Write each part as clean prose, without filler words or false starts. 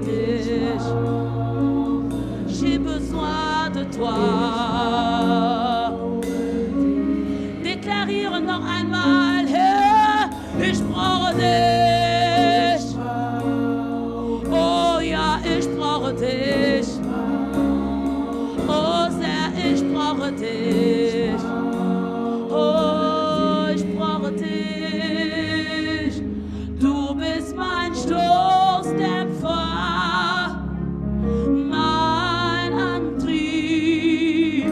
dich. J'ai besoin de toi. Deklariere noch einmal, Herr, ich brauche dich. Oh ja, ich brauche dich. Oh sehr, ich brauche dich. Oh, ich brauche dich. Du bist mein Stoßdämpfer, mein Antrieb,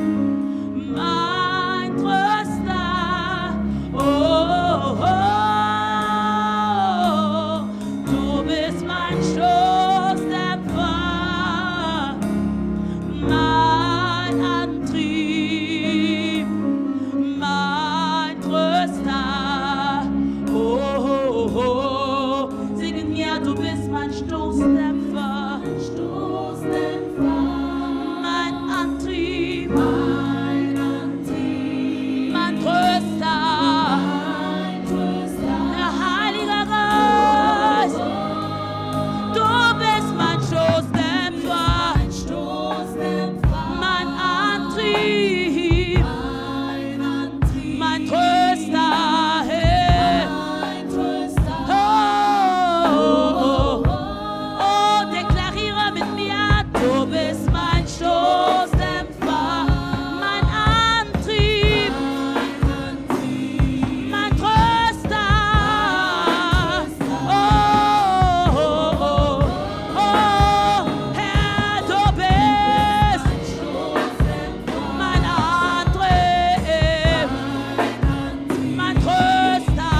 mein Tröster. Oh, oh, du bist mein Stoßdämpfer, mein Antrieb, mein Tröster. Oh, oh, oh. Singen mir, du bist mein Stoßdämpfer, mein Antrieb, mein Tröster. Der Heilige Geist, du bist mein Stoßdämpfer, mein Antrieb, mein Tröster. Hey. Oh, oh, deklariere mit mir, du bist mein Stoßdämpfer, mein Antrieb, mein Tröster. Oh, oh, oh, oh, Herr, du bist mein Antrieb, mein Tröster.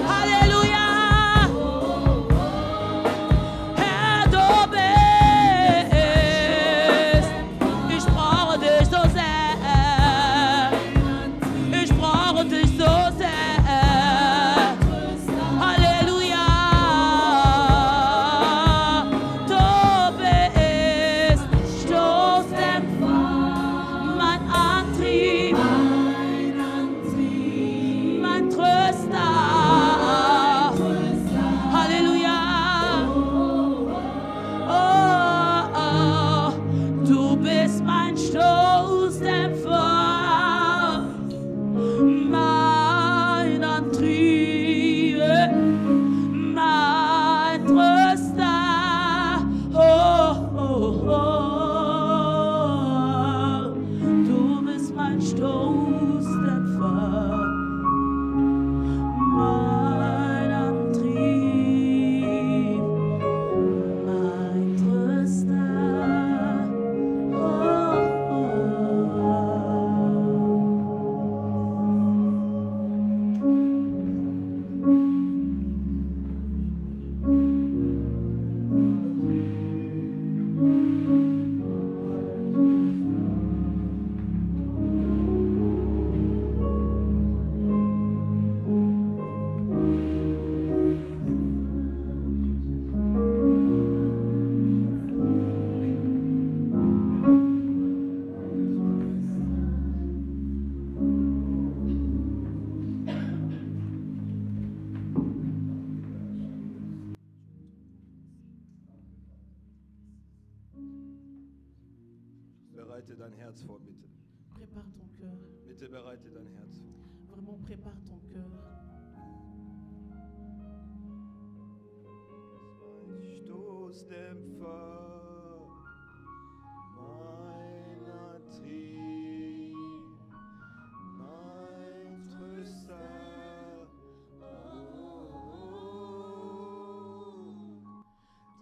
Halleluja. Herr, du bist. Ich brauche dich so sehr. Ich brauche dich so sehr. Halleluja. Du bist Stoßdämpfer, mein Antrieb, mein Tröster. Halleluja. Oh, oh, du bist mein Stoßdämpfer, mein Antrieb, mein Tröster. Oh, oh, oh, du bist mein Stoßdämpfer, mein Antrieb, mein Tröster. Oh, oh. Bereite dein Herz vor, bitte. Prépare ton cœur. Bitte bereite dein Herz vor. Vraiment, prépare ton cœur. Stoßdämpfer, mein Antrieb, mein Tröster. Oh,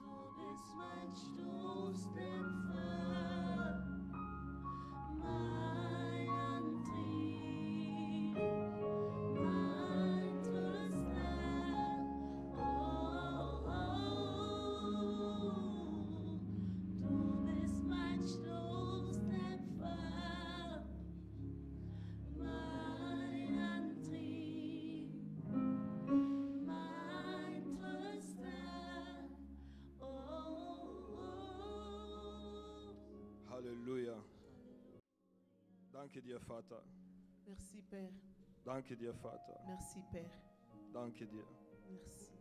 Du bist mein Stoßdämpfer, mein Antrieb, mein Tröster. Oh, oh, du bist mein Stoßdämpfer, mein Antrieb, mein Tröster. Oh, Halleluja. Danke dir, Vater. Merci, Père. Danke dir, Vater. Merci, Père. Danke dir. Merci.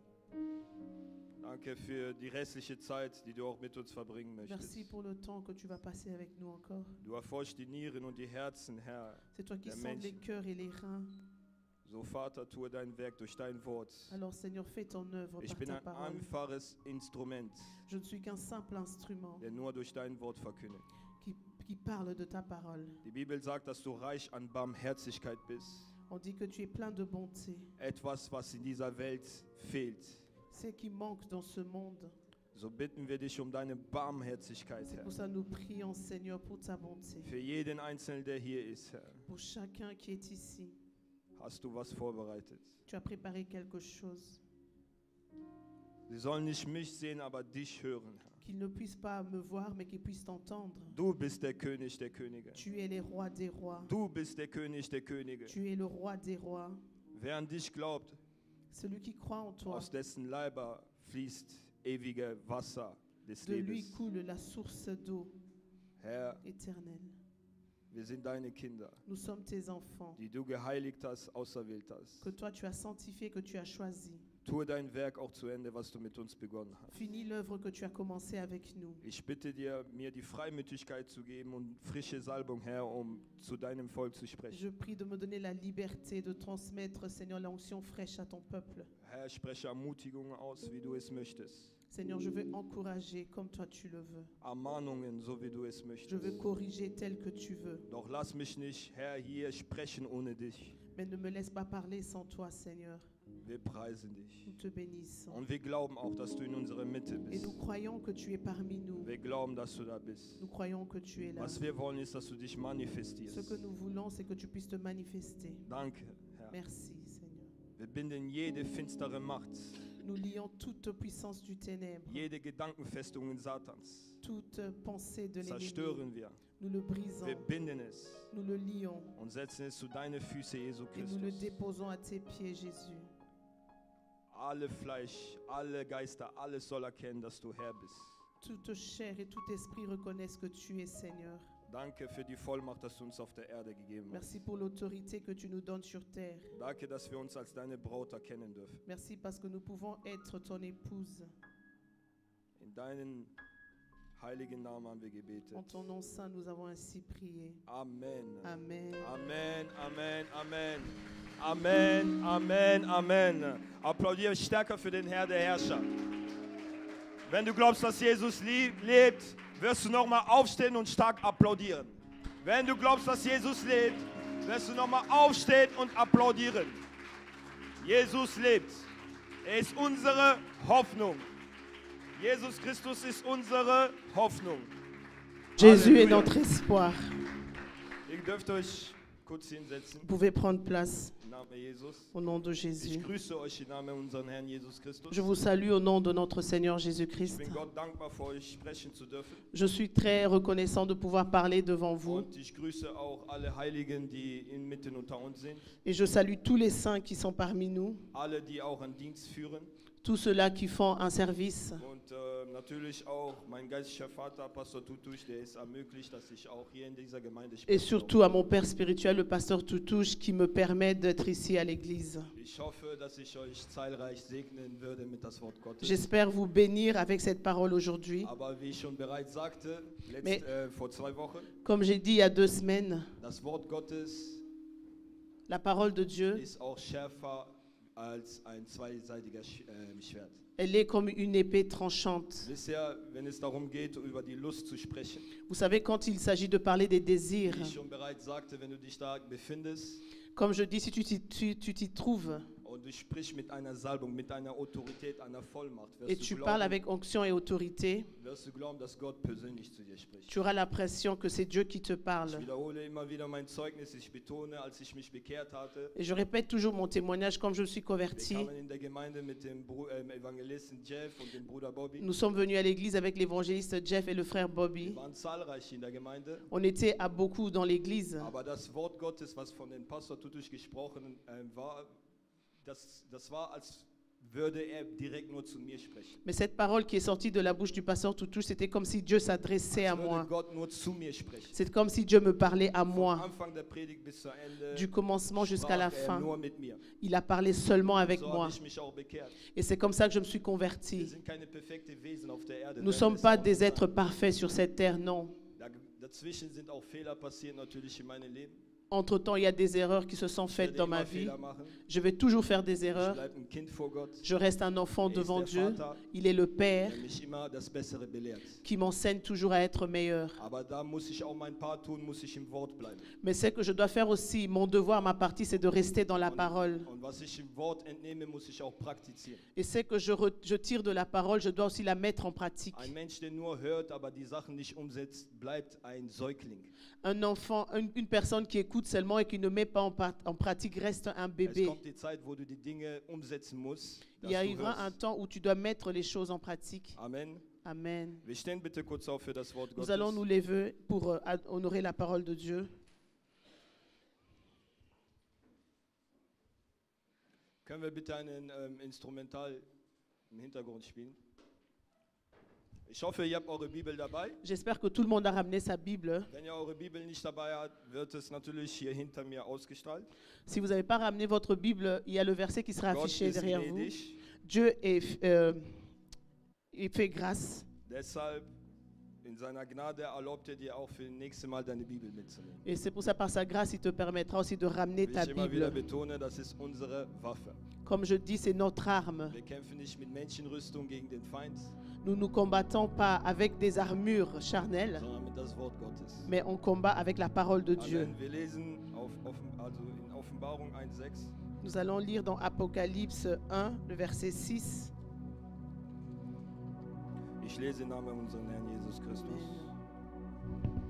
Danke für die restliche Zeit, die du auch mit uns verbringen möchtest. Merci pour le temps que tu vas passer avec nous encore. Du erforschst die Nieren und die Herzen, Herr. C'est toi qui Der sondes les Menschen. cœurs et les reins. So, Vater, tue dein Werk durch dein Wort. Alors Seigneur, fais ton œuvre Ich par bin ta ein parole. einfaches Instrument, Je ne suis qu'un simple instrument der nur durch dein Wort verkündet. qui parle de ta parole. Die Bibel sagt, dass du reich an Barmherzigkeit bist. On dit que tu es plein de bonté. Etwas, was in dieser Welt fehlt. C'est qui manque dans ce monde. So bitten wir dich um deine Barmherzigkeit, C'est Herr. pour ça que nous prions, Seigneur, pour ta bonté. Für jeden Einzelnen, der hier ist, Herr, Pour chacun qui est ici, hast du was vorbereitet. tu as préparé quelque chose. Sie sollen nicht mich sehen, aber dich hören, Herr. Qu'ils ne puissent pas me voir, mais qu'ils puissent t'entendre. Du bist der König der Könige. Tu es le roi des rois. Du bist der König der Könige. Tu es le roi des rois. Wer an dich glaubt, Celui qui croit en toi, aus dessen Leiber fließt ewige Wasser des de lui Lebens. coule la source d'eau Herr, éternelle. wir sind deine Kinder, Nous sommes tes enfants, die du geheiligt hast, auserwählt hast. que toi tu as sanctifié, que tu as choisi. Tue dein Werk auch zu Ende, was du mit uns begonnen hast. Finis l'œuvre que tu as commencée avec nous. Ich bitte dir, mir die Freimütigkeit zu geben und frische Salbung, Herr, um zu deinem Volk zu sprechen. Je prie de me donner la liberté de transmettre, Seigneur, l'onction fraîche à ton peuple. Herr, spreche Ermutigungen aus, wie du es möchtest. Seigneur, je veux encourager comme toi tu le veux. Ermahnungen, so wie du es Je veux möchtest. corriger tel que tu veux. Doch lass mich nicht, Herr, hier sprechen ohne dich. Mais ne me laisse pas parler sans toi, Seigneur. Wir preisen dich. Nous te bénissons. Und wir glauben auch, dass du in unserer Mitte Et bist. nous croyons que tu es parmi nous. Wir glauben, dass du da bist. Nous croyons que tu es là. Was wir wollen, ist, dass du dich Ce manifestierst. que nous voulons, c'est que tu puisses te manifester. Danke, Herr. Merci, Seigneur. Wir binden jede finstere Macht, Nous lions toute puissance du ténèbre, jede Gedankenfestungen Satans. toute pensée de l'ennemi. Zerstören wir. Nous le brisons, Wir binden es nous le lions und setzen es zu deine Füße, Jesu et nous le Christus. déposons à tes pieds, Jésus. Alle Fleisch, alle Geister, alles soll erkennen, dass du Herr bist. Toute chair et tout esprit reconnaissent que tu es Seigneur. Danke für die Vollmacht, dass du uns auf der Erde gegeben hast. Merci pour l'autorité que tu nous donnes sur terre. Danke, dass wir uns als deine Braut erkennen dürfen. Merci parce que nous pouvons être ton épouse. In deinen heiligen Namen haben wir gebetet. En ton nom saint, nous avons ainsi prié. Amen. Amen. Amen, Amen, Amen. Amen, Amen, Amen. Applaudiere stärker für den Herr der Herrscher. Wenn du glaubst, dass Jesus lebt, wirst du nochmal aufstehen und stark applaudieren. Wenn du glaubst, dass Jesus lebt, wirst du nochmal aufstehen und applaudieren. Jesus lebt. Er ist unsere Hoffnung. Jesus Christus ist unsere Hoffnung. Jésus est Alléluia. notre espoir. Ihr dürft euch kurz hinsetzen. Vous pouvez prendre place Im Namen Jesus. au nom de Ich Jésus. grüße euch im Namen unseres Herrn Jesus Christus. Je vous salue au nom de notre Seigneur Ich Jésus-Christ. bin Gott dankbar, vor euch sprechen zu dürfen. Je suis très reconnaissant de pouvoir parler devant vous Und ich grüße auch alle Heiligen, die inmitten unter uns sind. et je salue tous les saints qui sont parmi nous, Alle, die auch einen Dienst führen. tous ceux-là qui font un service. Und natürlich auch mein geistlicher Vater, Pastor Tutusch, der es ermöglicht, dass ich auch hier in dieser Gemeinde Et spreche. surtout à mon père spirituel, le pasteur Toutouche, qui me permet d'être ici à l'église. Ich hoffe, dass ich euch zahlreich segnen würde mit das Wort Gottes. J'espère vous bénir avec cette parole aujourd'hui. Aber wie ich schon bereits sagte, Mais- vor 2 Wochen, Comme j'ai dit il y a 2 semaines, das Wort Gottes la parole de Dieu, ist auch schärfer als ein zweiseitiger Schwert. elle est comme une épée tranchante. Wisst ihr, wenn es darum geht, über die Lust zu sprechen, Vous savez, quand il s'agit de parler des désirs, wie ich schon bereits sagte, wenn du dich da befindest comme je dis, si tu t'y trouves und du sprichst mit einer Salbung, mit einer Autorität, einer Vollmacht, et tu parles avec onction et autorité, wirst du glauben, dass Gott persönlich zu dir spricht. tu auras l'impression que c'est Dieu qui te Ich parle. wiederhole immer wieder mein Zeugnis, ich betone, als ich mich bekehrt hatte, Et je répète toujours mon témoignage, comme je me suis wir converti. kamen in der Gemeinde mit dem Evangelisten Jeff und dem Bruder Bobby. Nous sommes venus à l'église avec l'évangéliste Jeff et le frère Wir Bobby. waren zahlreich in der Gemeinde. On était à beaucoup dans l'église. Aber das Wort Gottes, was von dem Pastor Tutusch gesprochen war, das war, als würde er direkt nur zu mir sprechen. Mais cette parole qui est sortie de la bouche du pasteur Toutouche, c'était comme si Dieu s'adressait à Als würde moi. Gott nur zu mir sprechen. C'est comme si Dieu me parlait à Vom moi. Anfang der Predigt bis zu Ende Du commencement jusqu'à la sprach er fin, nur mit mir. il a parlé seulement avec So moi. habe ich mich auch bekehrt. Et c'est comme ça que je me suis Wir converti. sind keine perfekte Wesen auf der Erde. Nous ne werden sommes es pas auch des sein. êtres parfaits sur cette terre, non. Dazwischen sind auch Fehler passiert natürlich in meinem Leben. Entre-temps, il y a des erreurs qui se sont Ich faites werde dans immer ma vie. Fehler machen. Je vais toujours faire des Ich erreurs. bleibe ein Kind vor Gott, Je reste un enfant Er ist devant der Dieu. Vater, Il est le Père der mich immer das Bessere belehrt. qui m'enseigne toujours à être meilleur. Aber da muss ich auch mein Part tun, muss ich im Wort bleiben. Mais c'est que je dois faire aussi, mon devoir, ma partie, c'est de rester dans la parole. Und was ich im Wort entnehme, muss ich auch praktizieren. Et c'est que je tire de la parole, je dois aussi la mettre en pratique. Ein Mensch, der nur hört, aber die Sachen nicht umsetzt, bleibt ein Säugling. Un enfant, une personne qui écoute seulement et qui ne met pas en pratique reste un Es bébé. kommt die Zeit, wo du die Dinge umsetzen musst, dass Il du arrivera un hörst. temps où tu dois mettre les choses en pratique. Amen. Amen. Wir stehen bitte kurz auf für das Wort Nous allons nous Gottes. lever pour honorer la parole de Dieu. Können wir bitte einen Instrumental im Hintergrund spielen? Ich hoffe, ihr habt eure Bibel dabei. J'espère que tout le monde a ramené sa Bible. Wenn ihr eure Bibel nicht dabei habt, wird es natürlich hier hinter mir ausgestrahlt. Si vous n'avez pas ramené votre Bible, il y a le verset qui sera Gott affiché ist derrière vous. gnädig, Dieu il fait grâce. deshalb in seiner Gnade erlaubt er dir auch für das nächste Mal deine Bibel mitzunehmen. Et c'est pour ça, par sa grâce, il te permettra aussi de ramener Wie ta ich immer wieder Bible. betone, das ist unsere Waffe. Comme je dis, c'est notre arme. Wir kämpfen nicht mit Menschenrüstung gegen den Feind, Nous ne combattons pas avec des armures charnelles, sondern mit das Wort Gottes. mais on combat avec la parole de Dieu. Amen. Wir lesen also in Offenbarung 1,6. Nous allons lire dans Apocalypse 1, le verset 6. Ich lese im Namen unseres Herrn Jesus Christus.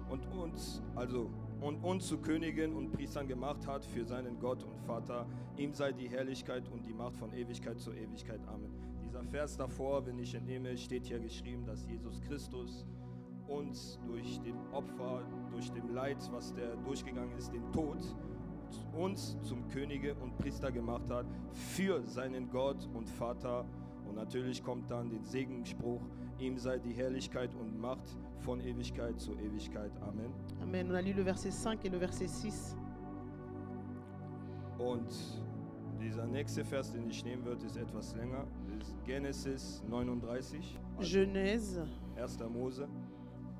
Und uns zu Königen und Priestern gemacht hat für seinen Gott und Vater. Ihm sei die Herrlichkeit und die Macht von Ewigkeit zu Ewigkeit. Amen. Dieser Vers davor, wenn ich entnehme, steht hier geschrieben, dass Jesus Christus uns durch den Opfer, durch den Leid, was der durchgegangen ist, den Tod, uns zum Könige und Priester gemacht hat für seinen Gott und Vater. Und natürlich kommt dann der Segensspruch, ihm sei die Herrlichkeit und Macht von Ewigkeit zu Ewigkeit. Amen. Amen. On a lu le verset 5 et le verset 6. Und dieser nächste Vers, den ich nehmen würde, ist etwas länger. Das ist Genesis 39, also Genèse, 1. Mose.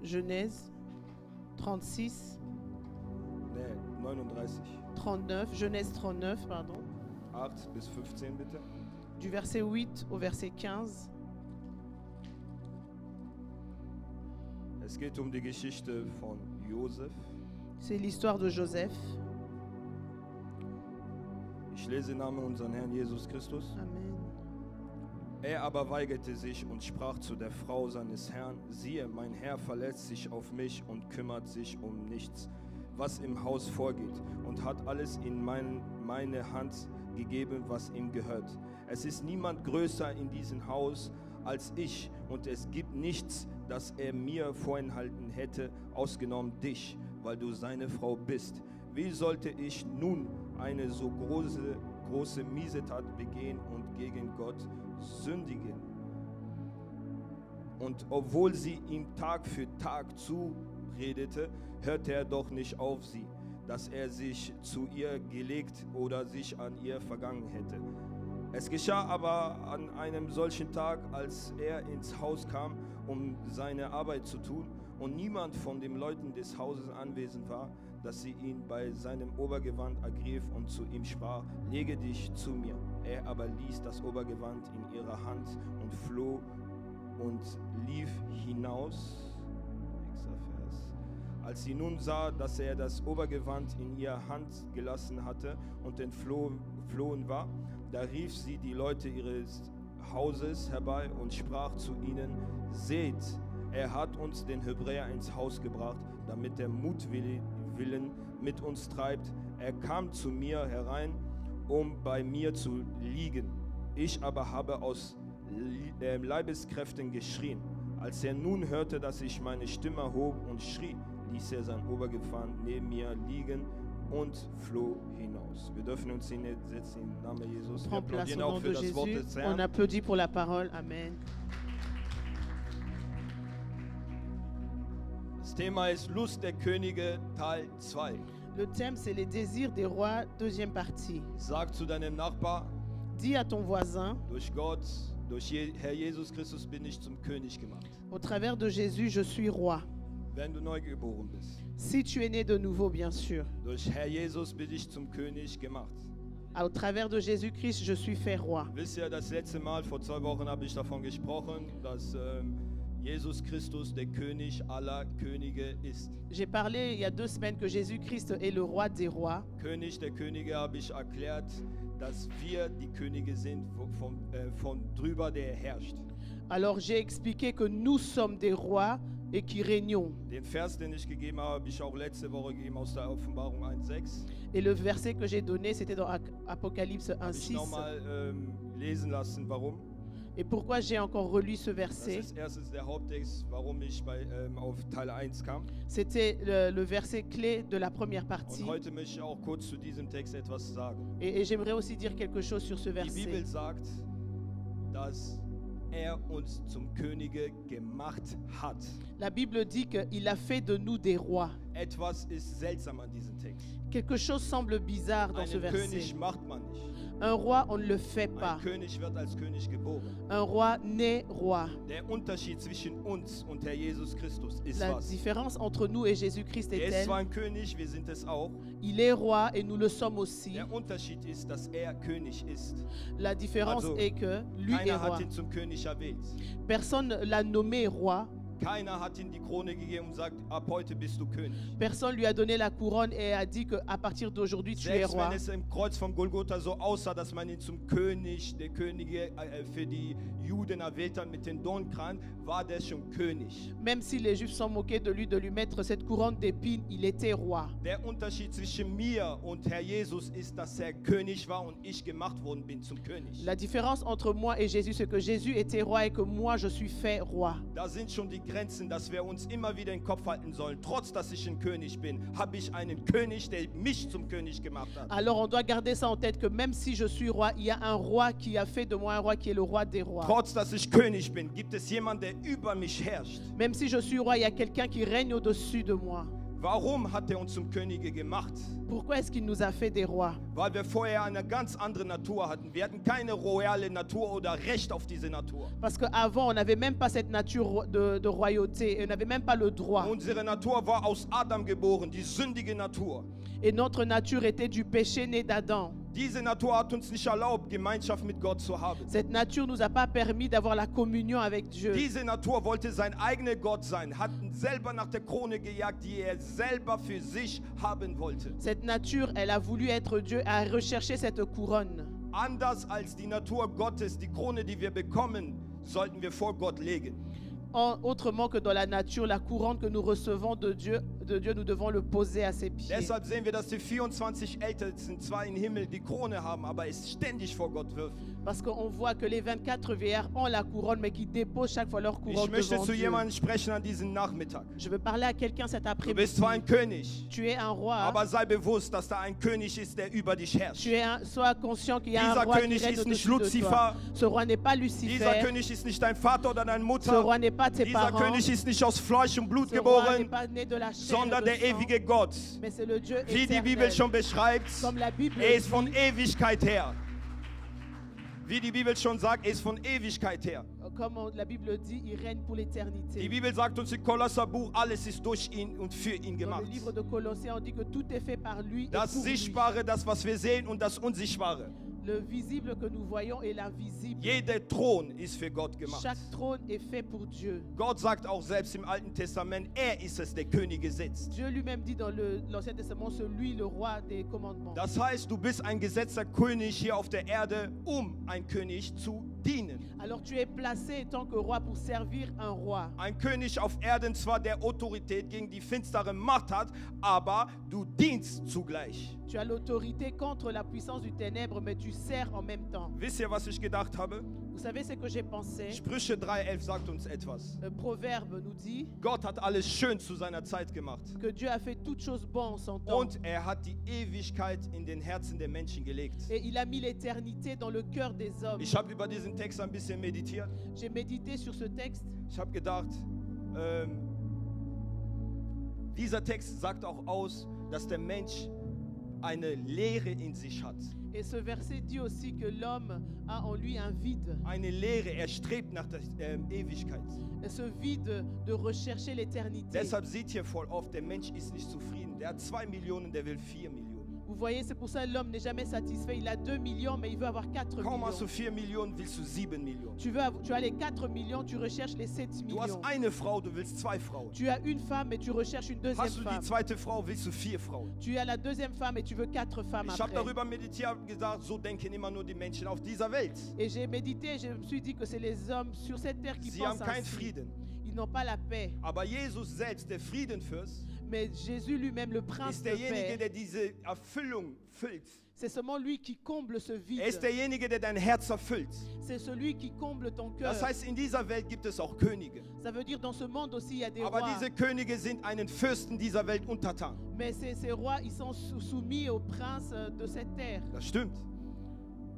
Genèse 36, Nee, 39. 39, Genèse 39, pardon, 8 bis 15 bitte. du verset 8 au verset 15. Es geht um die Geschichte von Josef. C'est l'histoire de Joseph. Ich lese im Namen unseres Herrn Jesus Christus. Amen. Er aber weigerte sich und sprach zu der Frau seines Herrn, siehe, mein Herr verlässt sich auf mich und kümmert sich um nichts, was im Haus vorgeht, und hat alles in meine Hand gegeben, was ihm gehört. Es ist niemand größer in diesem Haus als ich, und es gibt nichts, das er mir vorenthalten hätte, ausgenommen dich, weil du seine Frau bist. Wie sollte ich nun eine so große Miesetat begehen und gegen Gott sündigen? Und obwohl sie ihm Tag für Tag zuredete, hörte er doch nicht auf sie, dass er sich zu ihr gelegt oder sich an ihr vergangen hätte. Es geschah aber an einem solchen Tag, als er ins Haus kam, um seine Arbeit zu tun, und niemand von den Leuten des Hauses anwesend war, dass sie ihn bei seinem Obergewand ergriff und zu ihm sprach, lege dich zu mir. Er aber ließ das Obergewand in ihrer Hand und floh und lief hinaus. Nächster Vers. Als sie nun sah, dass er das Obergewand in ihrer Hand gelassen hatte und entflohen war, da rief sie die Leute ihres Hauses herbei und sprach zu ihnen, seht, er hat uns den Hebräer ins Haus gebracht, damit der Mutwillen mit uns treibt. Er kam zu mir herein, um bei mir zu liegen. Ich aber habe aus Leibeskräften geschrien. Als er nun hörte, dass ich meine Stimme hob und schrie, ließ er sein Obergewand neben mir liegen und floh hinaus. Wir dürfen uns hinsetzen im Namen Jesus. Wir Prends place applaudieren au auch nom für de das Wort Jésus. des On Herrn. applaudit pour la parole. Amen. Das Thema ist Lust der Könige, Teil 2. Le thème, c'est les désirs des rois, deuxième partie. Sag zu deinem Nachbar, Dis à ton voisin, durch Gott, Herr Jesus Christus bin ich zum König gemacht. au travers de Jésus, je suis roi. Wenn du neu geboren bist. Si tu es né de nouveau, bien sûr. Durch Herr Jesus bin ich zum König gemacht. Au travers de Jésus-Christ, je suis fait roi. Wisst ihr, das letzte Mal, vor 2 Wochen, habe ich davon gesprochen, dass Jesus Christus der König aller Könige ist. J'ai parlé il y a 2 semaines que Jésus-Christ est le roi des rois. König der Könige habe ich erklärt, dass wir die Könige sind, von drüber der herrscht. Alors j'ai expliqué que nous sommes des rois et qui régnons. Den Vers, den ich gegeben habe ich auch letzte Woche gegeben aus der Offenbarung 1,6. Et le verset que j'ai donné, c'était dans Apocalypse Habe ich 1,6. nochmal lesen lassen, warum. Et pourquoi j'ai encore relu ce Das verset? ist erstens der Haupttext, warum ich auf Teil 1 kam. C'était le verset clé de la première partie. Und heute möchte ich auch kurz zu diesem Text etwas sagen. Et j'aimerais aussi dire quelque chose sur ce Die Bibel verset. sagt, dass uns zum Könige gemacht hat. La Bible dit qu'il a fait de nous des rois. Etwas ist seltsam an diesem Text. Quelque chose semble bizarre dans ce Einen König verset. macht man nicht. Un roi, on ne le fait pas. Ein König wird als König geboren. Un roi naît roi. Der Unterschied zwischen uns und Herr Jesus Christus ist La was? différence entre nous et Jésus-Christ Er est ist zwar telle. ein König, wir sind es auch. Il est roi et nous le sommes aussi. Der Unterschied ist, dass er König ist. La différence Also, est que lui est Keiner roi. hat ihn zum König erwählt. Personne ne l'a nommé roi. Keiner hat ihm die Krone gegeben und sagt, ab heute bist du König. Personne lui a donné la couronne et a dit qu'à partir d'aujourd'hui tu es Selbst roi. wenn es im Kreuz von Golgotha so aussah, dass man ihn zum König, der Könige für die Juden erwählt hat mit den Dornkran, war der schon König. Même si les Juifs sont moqués de lui mettre cette couronne d'épines, il était roi. Der Unterschied zwischen mir und Herr Jesus ist, dass er König war und ich gemacht worden bin zum König. La différence entre moi et Jésus, c'est que Jésus était roi et que moi je suis fait roi. Da sind schon die Grenzen, dass wir uns immer wieder im Kopf halten sollen. Trotz, dass ich ein König bin, habe ich einen König, der mich zum König gemacht hat. Alors on doit garder ça en tête que même si je suis roi, il y a un roi qui a fait de moi un roi qui est le roi des rois. Trotz, dass ich König bin, gibt es jemanden, der über mich herrscht. Même si je suis roi, il y a quelqu'un qui règne au-dessus de moi. Warum hat er uns zum Könige gemacht? Pourquoi est-ce qu'il nous a fait des rois? Weil wir vorher eine ganz andere Natur hatten. Wir hatten keine royale Natur oder Recht auf diese Natur. Parce qu'avant, on n'avait même pas cette nature de royauté et on n'avait même pas le droit. Unsere Natur war aus Adam geboren, die sündige Natur. Et notre nature était du péché né d'Adam. Diese Natur hat uns nicht erlaubt, Gemeinschaft mit Gott zu haben. Cette nature nous a pas permis d'avoir la communion avec Dieu. Diese Natur wollte sein eigener Gott sein, hat selber nach der Krone gejagt, die er selber für sich haben wollte. Cette nature, elle a voulu être Dieu, a recherché cette couronne. Anders als die Natur Gottes, die Krone, die wir bekommen, sollten wir vor Gott legen. Autrement que dans la nature, la couronne que nous recevons de Dieu, nous devons le poser à ses pieds. Deshalb sehen wir, dass die 24 Ältesten zwar im Himmel die Krone haben, aber es ständig vor Gott wirfen. Parce qu'on voit que les 24 vieillards ont la couronne, mais qui déposent chaque fois leur Ich couronne möchte devant zu Dieu. jemandem sprechen an diesem Nachmittag. Je veux parler à quelqu'un cet Du après-midi. bist zwar ein König, Tu es un roi. aber sei bewusst, dass da ein König ist, der über dich herrscht. Sois conscient qu'il y a un Dieser roi qui König règne ist nicht au-dessus de toi. Lucifer. Ce roi n'est pas Dieser Lucifer. König ist nicht dein Vater oder deine Ce Mutter. roi n'est pas tes Dieser parents. König ist nicht aus Fleisch und Blut Ce roi n'est geboren, pas né de la chair et sondern de der sang, ewige Gott. mais c'est le Dieu Wie die Bibel éternel. schon beschreibt, Comme la Bible er ist von dit, Ewigkeit her. Wie die Bibel schon sagt, er ist von Ewigkeit her. comme la Bible dit, il règne pour Die l'éternité. Bibel sagt uns im Kolosserbuch, alles ist durch ihn und für ihn Dans gemacht. le livre de Colossiens, on dit que tout est fait par lui et Das pour lui. Sichtbare, das was wir sehen und das Unsichtbare. Le visible que nous voyons et l'invisible. Jeder Thron ist für Gott gemacht. Chaque trône est fait pour Dieu. Gott sagt auch selbst im Alten Testament, er ist es, der Könige sitzt. Dieu lui-même dit dans l'Ancien Testament, c'est lui le roi des commandements. Das heißt, du bist ein gesetzter König hier auf der Erde, um ein König zu dienen. Alors tu es placé en tant que roi pour servir un roi. Ein König auf Erden zwar, der Autorität gegen die finstere Macht hat, aber du dienst zugleich. Tu as l'autorité contre la puissance du ténèbre, mais tu sers en même temps. Wisst ihr, was ich gedacht habe? Vous savez ce que j'ai pensé? Sprüche 3,11 sagt uns etwas. Le proverbe nous dit Gott hat alles schön zu seiner Zeit gemacht. que Dieu a fait toutes choses bonnes en son temps. Und hat die Ewigkeit in den Herzen der Menschen gelegt. Et il a mis l'éternité dans le cœur des hommes. Ich habe über diesen Text ein bisschen meditiert. J'ai médité sur ce texte. Ich habe gedacht, dieser Text sagt auch aus, dass der Mensch eine Leere in sich hat. Et ce verset dit aussi que l'homme a en lui un vide. Eine Leere, er strebt nach der Ewigkeit. Et ce vide de rechercher l'éternité. Deshalb seht ihr voll oft, der Mensch ist nicht zufrieden. Der hat 2 Millionen, der will 4 Millionen. Vous voyez, c'est pour ça que l'homme n'est jamais satisfait. Il a 2 millions, mais il veut avoir 4 Kaum hast du millions. 4 Millionen, willst du 7 Millionen. Tu as les 4 millions, tu recherches les 7 Du hast millions. eine Frau, du willst 2 Frauen. Tu as une femme et tu recherches une deuxième Hast du die femme. zweite Frau, willst du 4 Frauen. Tu as la deuxième femme et tu veux 4 femmes Ich habe après. darüber meditiert und gesagt, so denken immer nur die Menschen auf dieser Welt. Et j'ai médité, je me suis dit que c'est les hommes sur cette terre qui Sie haben pensent keinen ainsi. Frieden. Ils n'ont pas la paix. Aber Jesus selbst, der Friedenfürst, Mais Jésus lui-même, le prince ist de derjenige, paix, der diese Erfüllung füllt. c'est seulement lui qui comble ce vide. Er ist derjenige, der dein Herz erfüllt. C'est celui qui comble ton cœur. Das heißt, in dieser Welt gibt es auch Könige. Ça veut dire dans ce monde aussi, il y a des Aber rois. diese Könige sind einen Fürsten dieser Welt untertan. Mais ces rois, ils sont soumis au prince de cette terre. Das stimmt.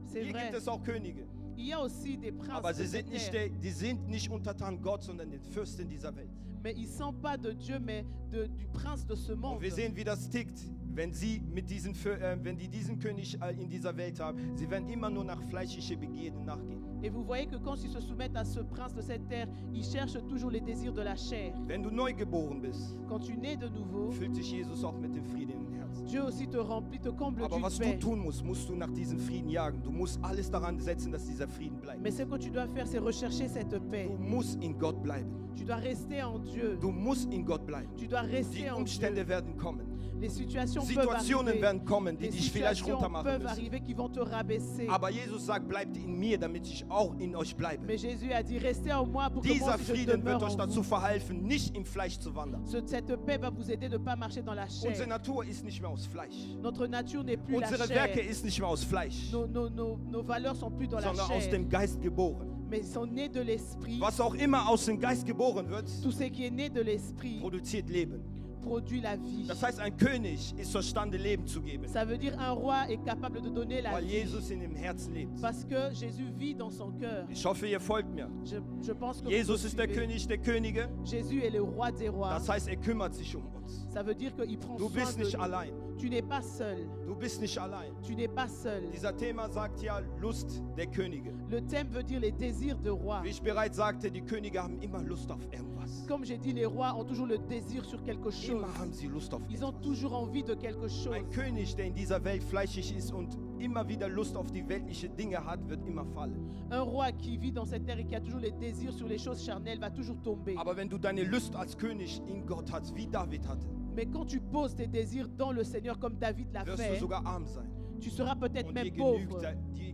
C'est Hier vrai. gibt es auch Könige. Il y a aussi des princes Aber de sie cette sind nicht, terre. die sind nicht untertan Gott, sondern den Fürsten dieser Welt. Mais ils ne sont pas de Dieu, mais du prince de ce monde. Und wir sehen, wie das tickt. Wenn die diesen König in dieser Welt haben, sie werden immer nur nach fleischlichen Begierden nachgehen. Et vous voyez que quand ils se soumettent à ce prince de cette terre, ils cherchent toujours les désirs de la chair. Wenn du neu geboren bist, Quand tu nais de nouveau, füllt dich Jesus auch mit dem Frieden im Herzen. Dieu aussi te remplit, te comble Aber was d'une du paix. tun musst, musst du nach diesem Frieden jagen. Du musst alles daran setzen, dass dieser Frieden bleibt. Mais ce que tu dois faire, c'est rechercher cette paix. Du musst in Gott bleiben. Tu dois rester en Dieu. Du musst in Gott bleiben. Tu dois Die rester en Dieu. Umstände werden kommen. Les situations peuvent Situationen arriver. werden kommen, die Les dich vielleicht situations runtermachen peuvent müssen. arriver qui vont te rabaisser. Aber Jesus sagt, bleibt in mir, damit ich auch in euch bleibe. Mais Jésus a dit, restez en moi pour que moi Dieser aussi je Frieden demeure wird euch en dazu vous. verhelfen, nicht im Fleisch zu wandern. Cette paix va vous aider de ne pas marcher dans la chair. Unsere Natur ist nicht mehr aus Fleisch. Notre nature n'est plus la Unsere Werke chair. ist nicht mehr aus Fleisch, Nos valeurs sont plus dans la sondern aus chair, dem Geist geboren. mais ils sont nés de l'esprit. Was auch immer aus dem Geist geboren wird, Tout ce qui est né de l'esprit produziert Leben. produit la vie. Das heißt, ein König ist zustande, Leben zu geben, Ça veut dire un roi est capable de donner la weil vie Jesus in dem Herzen lebt. parce que Jésus vit dans son cœur. Ich hoffe, ihr folgt mir. Je pense que Jesus vous ist der suivez. König der Könige. Jésus est le roi des rois. Das heißt, er kümmert sich um uns. Ça veut dire qu'il prend Du soin bist de nicht nous. allein. Tu n'es pas seul. Du bist nicht allein. Tu n'es pas seul. Dieser Thema sagt ja Lust der Könige. Le thème veut dire les désirs de roi. Wie ich bereits sagte, die Könige haben immer Lust auf irgendwas. Comme j'ai dit, les rois ont toujours le désir sur quelque chose. Immer haben sie Lust auf Ils ont etwas. toujours envie de quelque chose. Ein König, der in dieser Welt fleischig ist und immer wieder Lust auf die weltlichen Dinge hat, wird immer fallen. Un roi qui vit dans cette terre et qui a toujours les désirs sur les choses charnelles va toujours tomber. Aber wenn du deine Lust als König in Gott hast, wie David hatte, Mais quand tu poses tes désirs dans le Seigneur comme David l'a wirst du fait, sogar arm sein. tu seras peut-être Und même dir pauvre.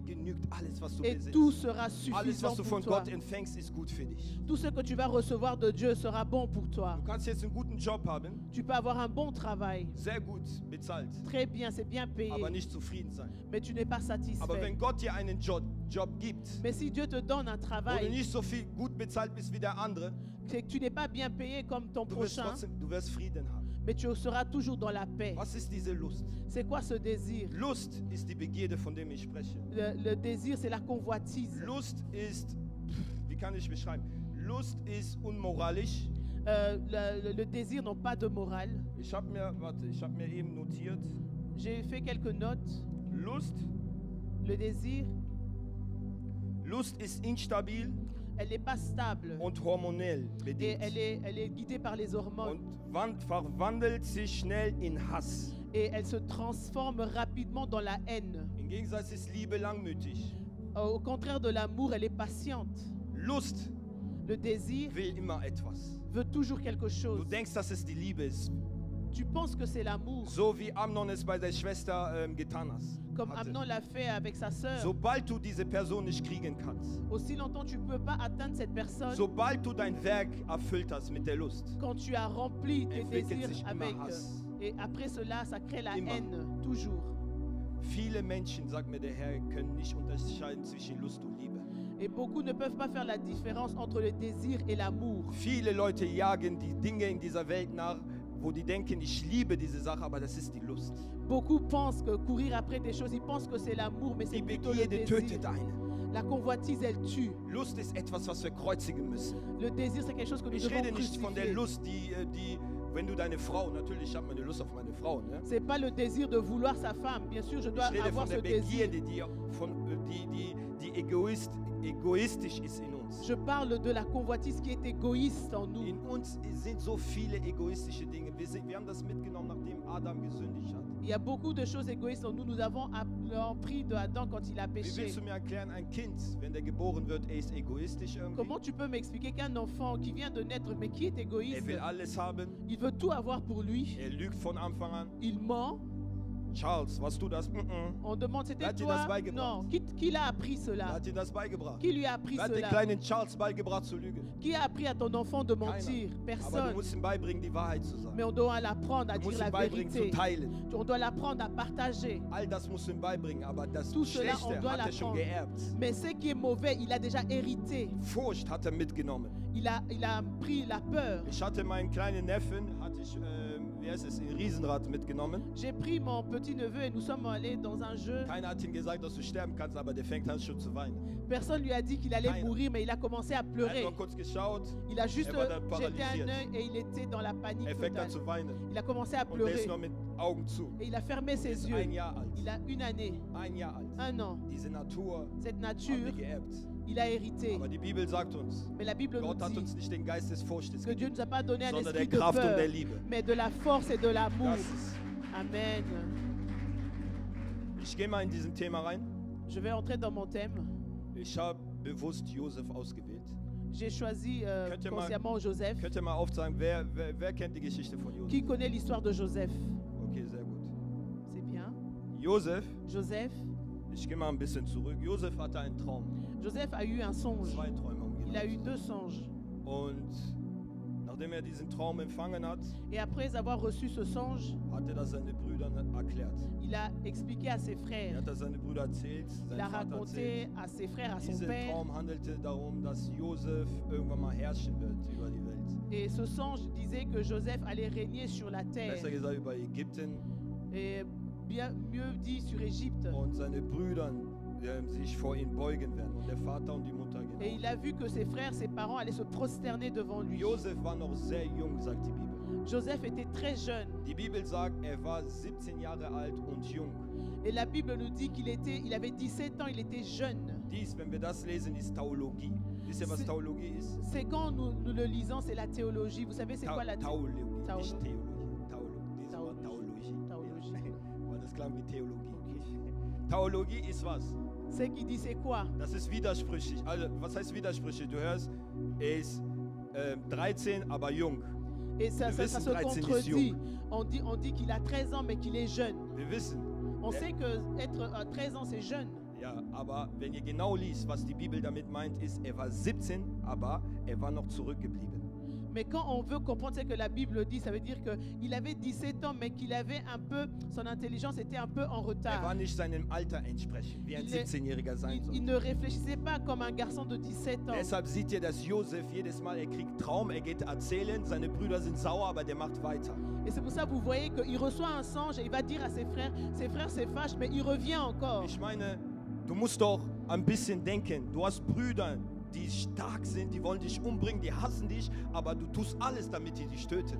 genügt alles, was du Et besitzt. tout sera Alles, suffisant was du pour von toi. Gott empfängst, ist gut für dich. Tout ce que tu vas recevoir de Dieu sera bon pour toi. Du kannst jetzt einen guten Job haben, Tu peux avoir un bon travail. sehr gut bezahlt, Très bien, c'est bien payé. aber nicht zufrieden sein. Mais tu n'es pas Aber satisfait. wenn Gott dir einen Job gibt, Mais si Dieu te donne un wo du travail, nicht so viel gut bezahlt bist wie der andere, c'est que tu n'es pas bien payé comme ton du wirst, prochain, du wirst Frieden haben. mais tu seras toujours dans la paix. Was ist diese Lust? C'est quoi ce désir? Lust ist die Begierde, von dem ich spreche. Le désir, c'est la convoitise. Lust ist, wie kann ich beschreiben? Lust ist unmoralisch. Le désir n'a pas de morale. Ich habe mir eben notiert, J'ai fait quelques notes. Lust Le désir, ist instabil elle n'est pas stable. und hormonell Et bedingt elle est guidée par les hormones. und verwandelt sich schnell in Hass. Et elle se transforme rapidement dans la haine. Im Gegensatz ist Liebe langmütig. Au contraire de l'amour, elle est patiente. Lust Le désir will immer etwas. veut toujours quelque Du chose. denkst, dass es die Liebe ist, Tu penses que c'est l'amour, so wie Amnon es bei der Schwester getan comme hatte. Amnon l'a fait avec sa sœur. Sobald du diese Person nicht kriegen kannst, Aussi longtemps tu ne peux pas atteindre cette personne, sobald du dein Werk erfüllt hast mit der Lust, quand tu as rempli tes entwickelt désirs sich avec. immer Hass. Et après cela, ça crée la Immer. haine, toujours. Viele Menschen, sagt mir der Herr, können nicht unterscheiden zwischen Lust und Liebe. Et beaucoup ne peuvent pas faire la différence entre le désir et l'amour. Viele Leute jagen die Dinge in dieser Welt nach, wo die denken, ich liebe diese Sache, aber das ist die Lust. Beaucoup pensent que courir après des choses, ils pensent que c'est l'amour, mais c'est Die plutôt le Begierde désir. tötet einen. La convoitise, elle tue. Lust ist etwas, was wir kreuzigen müssen. Le désir, c'est quelque chose que nous Ich devons rede nicht von der crucifier. Lust, die wenn du deine Frau, natürlich habe ich eine Lust auf meine Frau, ne? C'est pas le désir de vouloir sa femme. Bien sûr, je dois Ich rede avoir von ce der désir. Begierde, die egoistisch ist in uns. Je parle de la convoitise qui est égoïste en nous. In uns sind so viele egoistische Dinge. Wir haben das mitgenommen, nachdem Adam gesündigt hat. Il y a beaucoup de choses égoïstes en nous. Nous avons appris de Adam quand il a Wie péché. willst du mir erklären, ein Kind, wenn der geboren wird, er ist egoistisch irgendwie? Comment tu peux m'expliquer qu'un enfant qui vient de naître, mais qui est égoïste, Er will alles haben. il veut tout avoir pour lui, Er lügt von Anfang an. il ment. Charles, was du das? On demande, c'était Wer hat dir das toi? beigebracht? Non. Qui l'a appris Wer cela? hat dir das beigebracht? Qui lui a appris Wer hat dem cela? kleinen Charles beigebracht zu lügen? Qui a appris à ton enfant de mentir? Aber du Personne. musst ihm beibringen, die Wahrheit zu sagen. Mais on doit l'apprendre à Du dire musst la ihm beibringen, zu vérité. teilen. On doit l'apprendre à partager. All das musst du ihm beibringen, aber das Tout cela, on Schlechte doit hat er schon l'apprendre. geerbt. Mais ce qui est mauvais, il a déjà hérité. Furcht hat er mitgenommen. Il a pris la peur. Ich hatte meinen kleinen Neffen, wie heißt es, in Riesenrad mitgenommen. J'ai pris mon petit neveu et nous sommes allés dans un jeu. Keiner hat ihm gesagt, dass du sterben kannst, aber der fängt an schon zu weinen. Personne lui a dit qu'il allait Keiner. mourir, mais il a commencé à Er hat pleurer. nur kurz geschaut, Il a juste war dann jeté un paralysiert. œil et il était dans la panique er fängt an totale. zu weinen. Il a commencé à Und der ist pleurer nur mit Augen zu. et il a fermé Er ses ist yeux. ein Jahr alt. Il a une année, Ein Jahr alt. un an. Diese Natur Cette haben nature, wir geerbt. il a hérité. Aber die Bibel sagt uns, Mais la Bible nous Gott hat dit uns nicht den Geist des Furstes que Dieu gegeben, ne nous a pas donné un sondern esprit der de Kraft und peur, der Liebe. mais de la force et de l'amour. Das ist. Amen. Ich gehe mal in diesem Thema rein. Je vais entrer dans mon thème. Ich habe bewusst Josef ausgewählt. J'ai choisi Könnt ihr mal- consciemment Joseph. Könnt ihr mal aufzeigen, wer kennt die Geschichte von Josef? Qui connaît l'histoire de Joseph? Okay, sehr gut. C'est bien. Josef, Joseph. ich gehe mal ein bisschen zurück. Josef hatte einen Traum. Joseph a eu un songe. Zwei Träume haben Il a eu genannt. 2 songes. Und nachdem er diesen Traum empfangen hat, Et après avoir reçu ce songe, hat er das seinen Brüdern erklärt. il a expliqué à ses Er frères. hat das seinen Brüdern erzählt, Il seinem a Vater raconté erzählt. à ses frères, à son Dieser père. Traum handelte darum, dass Josef irgendwann mal herrschen wird über die Welt. Et ce songe disait que Joseph allait régner sur la terre. Besser gesagt über Ägypten. Et bien mieux dit sur Égypte. Und seine Brüder sich vor ihn beugen werden. Und der Vater und die Mutter Et il genau. a vu que ses frères, ses parents allaient se prosterner devant lui. Josef war noch sehr jung, sagt die Bibel. Joseph était très jeune. Die Bibel sagt, er war 17 Jahre alt und jung. Et la Bible nous dit il avait 17 ans, il était jeune. Dies, wenn wir das lesen, ist Theologie. Wisst ihr, was C'est- Theologie ist? C'est quand nous le lisons, c'est la théologie. Vous savez, c'est quoi la Theologie, Theologie. nicht Theologie. Theologie. Dieses Wort Theologie. Theologie. Weil das klang wie Theologie. Theologie ist was? C'est qui dit c'est quoi? Das ist widersprüchlich. Also, was heißt widersprüchlich? Du hörst, er ist 13, aber jung. Et ça wissen, se 13 ist contredit. On dit qu'il a 13 ans, mais qu'il est jeune. Wir wissen. On Ja. sait que être à 13 ans, c'est jeune. Ja, aber wenn ihr genau liest, was die Bibel damit meint, ist, er war 17, aber er war noch zurückgeblieben. Mais quand on veut comprendre ce que la Bible dit, ça veut dire qu'il avait 17 ans, mais qu'il avait un peu, son intelligence était un peu en Er war retard. nicht seinem Alter entsprechend, wie ein Il est- 17-Jähriger sein Il soll. ne réfléchissait pas comme un garçon de 17 ans. Deshalb seht ihr, dass Josef jedes Mal, er kriegt Traum, er geht erzählen, seine Brüder sind sauer, aber der macht weiter. Et c'est pour ça que vous voyez qu'il reçoit un songe et il va dire à ses frères se fâchent, mais il revient encore. Ich meine, du musst doch ein bisschen denken. Du hast Brüder, die stark sind, die wollen dich umbringen, die hassen dich, aber du tust alles, damit die dich töten.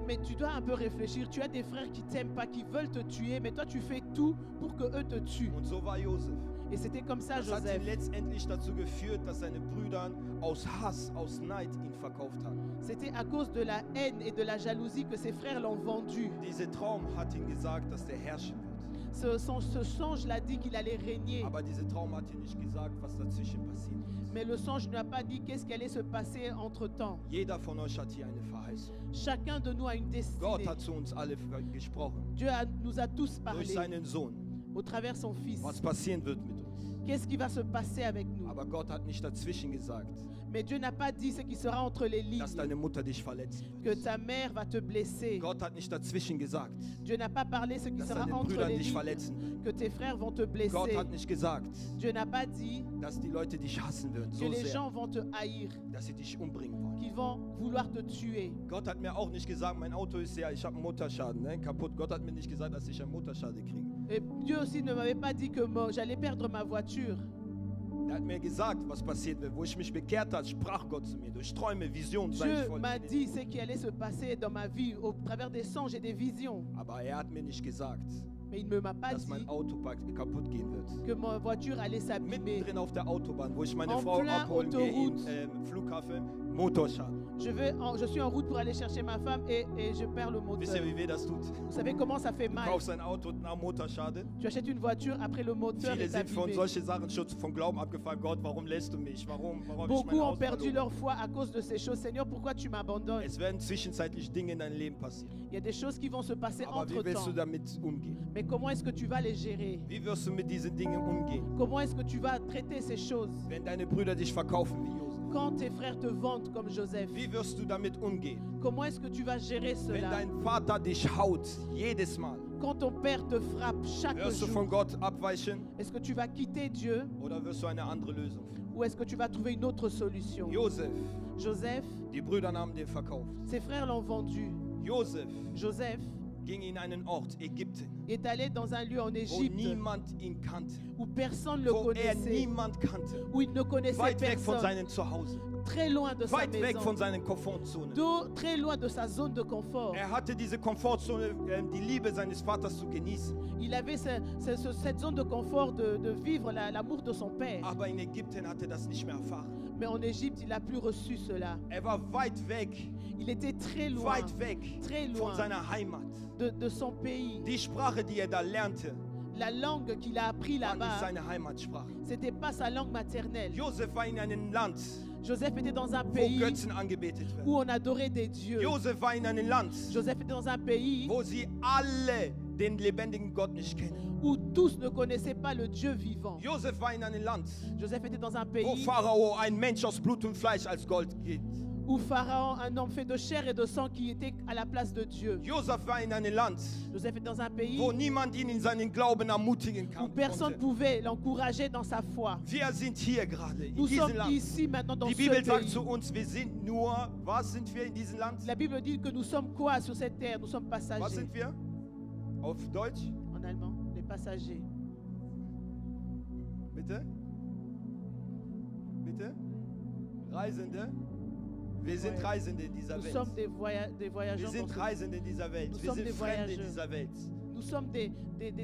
Mais tu dois un peu réfléchir. Tu as des frères qui t'aiment pas, qui veulent te tuer, mais toi tu fais tout pour que eux te tuent. Und so war Josef. Et c'était comme ça, Das hat ihn Joseph. letztendlich dazu geführt, dass seine Brüder aus Hass, aus Neid ihn verkauft haben. C'était à cause de la haine et de la jalousie que ses frères l'ont vendu. Dieser Traum hat ihm gesagt, dass der herrschen wird. Ce songe l'a dit qu'il allait régner. Aber dieser Traum hat ihm nicht gesagt, was dazwischen passiert ist. Mais le songe ne lui a pas dit qu'est-ce qui allait se passer entre temps. Jeder von euch hat hier eine Verheißung. Chacun de nous a une Gott destinée. hat zu uns alle gesprochen. Dieu nous a tous Durch parlé seinen Sohn. au travers de son Fils. Was passieren wird mit uns. Qu'est-ce qui va se passer avec nous? Aber Gott hat nicht dazwischen gesagt, Mais Dieu n'a pas dit ce qui sera entre les lignes, dass deine Mutter dich verletzen que wird. ta mère va te blesser. Gott hat nicht dazwischen gesagt, Dieu n'a pas parlé ce qui dass sera deine entre Brüder les dich lignes, verletzen werden. que tes frères vont te Gott blesser. hat nicht gesagt, Dieu n'a pas dit dass die Leute dich hassen würden, que so les sehr, gens vont te haïr, dass sie dich umbringen wollen. qu'ils vont vouloir te tuer. Gott hat mir auch nicht gesagt, mein Auto ist ja, ich habe einen Motorschaden, ne, kaputt. Gott hat mir nicht gesagt, dass ich einen Motorschaden kriege. Et Dieu aussi ne m'avait pas dit que j'allais perdre ma voiture. Er hat mir gesagt, was passiert wird. Wo ich mich bekehrt habe, sprach Gott zu mir. Durch Träume, Visionen, sag ich Dieu voll. m'a dit ce qui allait se passer dans ma vie au travers des songes et des visions. Aber er hat mir nicht gesagt, Mais il ne m'a pas dass dit mein Auto kaputt gehen wird. que ma voiture allait s'abîmer. Mittendrin auf der Autobahn, wo ich meine En Frau plein abholen gehe Autoroute. im Flughafen, Motorschaden. Je suis en route pour aller chercher ma femme et je perds le Wisst ihr, moteur. wie weh das tut? Vous savez comment ça fait Du mal? kaufst ein Auto nach Motorschaden. Tu achètes une voiture, après le moteur Viele est sind von abîmé. solchen Sachen schon vom Glauben abgefallen. Gott, warum lässt du mich? Warum habe ich Beaucoup mein ont Haus perdu verloren? leur foi à cause de ces choses. Seigneur, pourquoi tu m'abandonnes? Es werden zwischenzeitlich Dinge in deinem Leben passieren. Il y a des choses qui vont se passer Aber wie willst du entre-temps. damit umgehen? Mais comment est-ce que tu vas les gérer? Wie wirst du mit diesen Dingen umgehen? Comment est-ce que tu vas traiter ces choses? Wenn deine Brüder dich verkaufen wie Josef? Quand tes frères te vendent comme Joseph, Wie wirst du damit umgehen? comment est-ce que tu vas gérer Wenn cela? dein Vater dich haut, jedes Mal, Quand ton père te frappe chaque wirst du jour, von Gott abweichen est-ce que tu vas quitter Dieu oder wirst du eine andere Lösung finden? ou est-ce que tu vas trouver une autre solution? Josef, Joseph, die Brüder haben den verkauft. ses frères l'ont vendu. Josef Joseph ging in einen Ort, Ägypten, est allé dans un lieu en wo Égypte niemand ihn kannte, où personne ne le wo er connaissait, niemand kannte, où il ne connaissait weit weg von personne, seinem Zuhause, très loin de sa weit weg von maison, seinen Komfortzonen. très loin de sa zone de confort. Er hatte diese Komfortzone, die Liebe seines Vaters zu genießen. Il avait cette zone de confort de vivre l'amour de son père. Aber in Ägypten hat er das nicht mehr erfahren. Mais en Égypte, il n'a plus reçu cela. Er war weit weg, Il était très loin, weit weg très von loin seiner Heimat. de son pays. Die Sprache, die er da lernte, La langue qu'il a appris war nicht là-bas, seine Heimatsprache. c'était pas sa langue maternelle. Josef war in einem Land, Joseph était dans un wo pays Götzen angebetet werden. où on adorait des dieux. Josef war in einem Land, Joseph était dans un pays wo sie alle den lebendigen Gott nicht kennen. où tous ne connaissaient pas le Dieu vivant. Josef war in einem Land, Joseph était dans un wo pays Pharao ein Mensch aus Blut und Fleisch als Gold gibt. où Pharaon, un homme fait de chair et de sang qui était à la place de Dieu. Josef war in einem Land, Joseph est dans un pays wo niemand ihn in seinen Glauben ermutigen où kann. personne ne konnte. pouvait l'encourager dans sa foi. Wir sind hier gerade, in Nous diesem sommes Land. ici maintenant dans Die ce Bibel sagt pays. zu uns, wir sind nur, was sind wir in diesem Land? La Bible dit que nous sommes quoi sur cette terre? Nous sommes Was passagers. sind wir? Auf Deutsch? En allemand, les passagers. Bitte? Bitte? Reisende? Wir sind Ouais. Reisende in dieser Nous Welt. sommes des Wir voyageurs. sind dans ce- Reisende in dieser Welt. Nous Wir sommes sind des Fremde in voyageurs. dieser Welt. Nous sommes des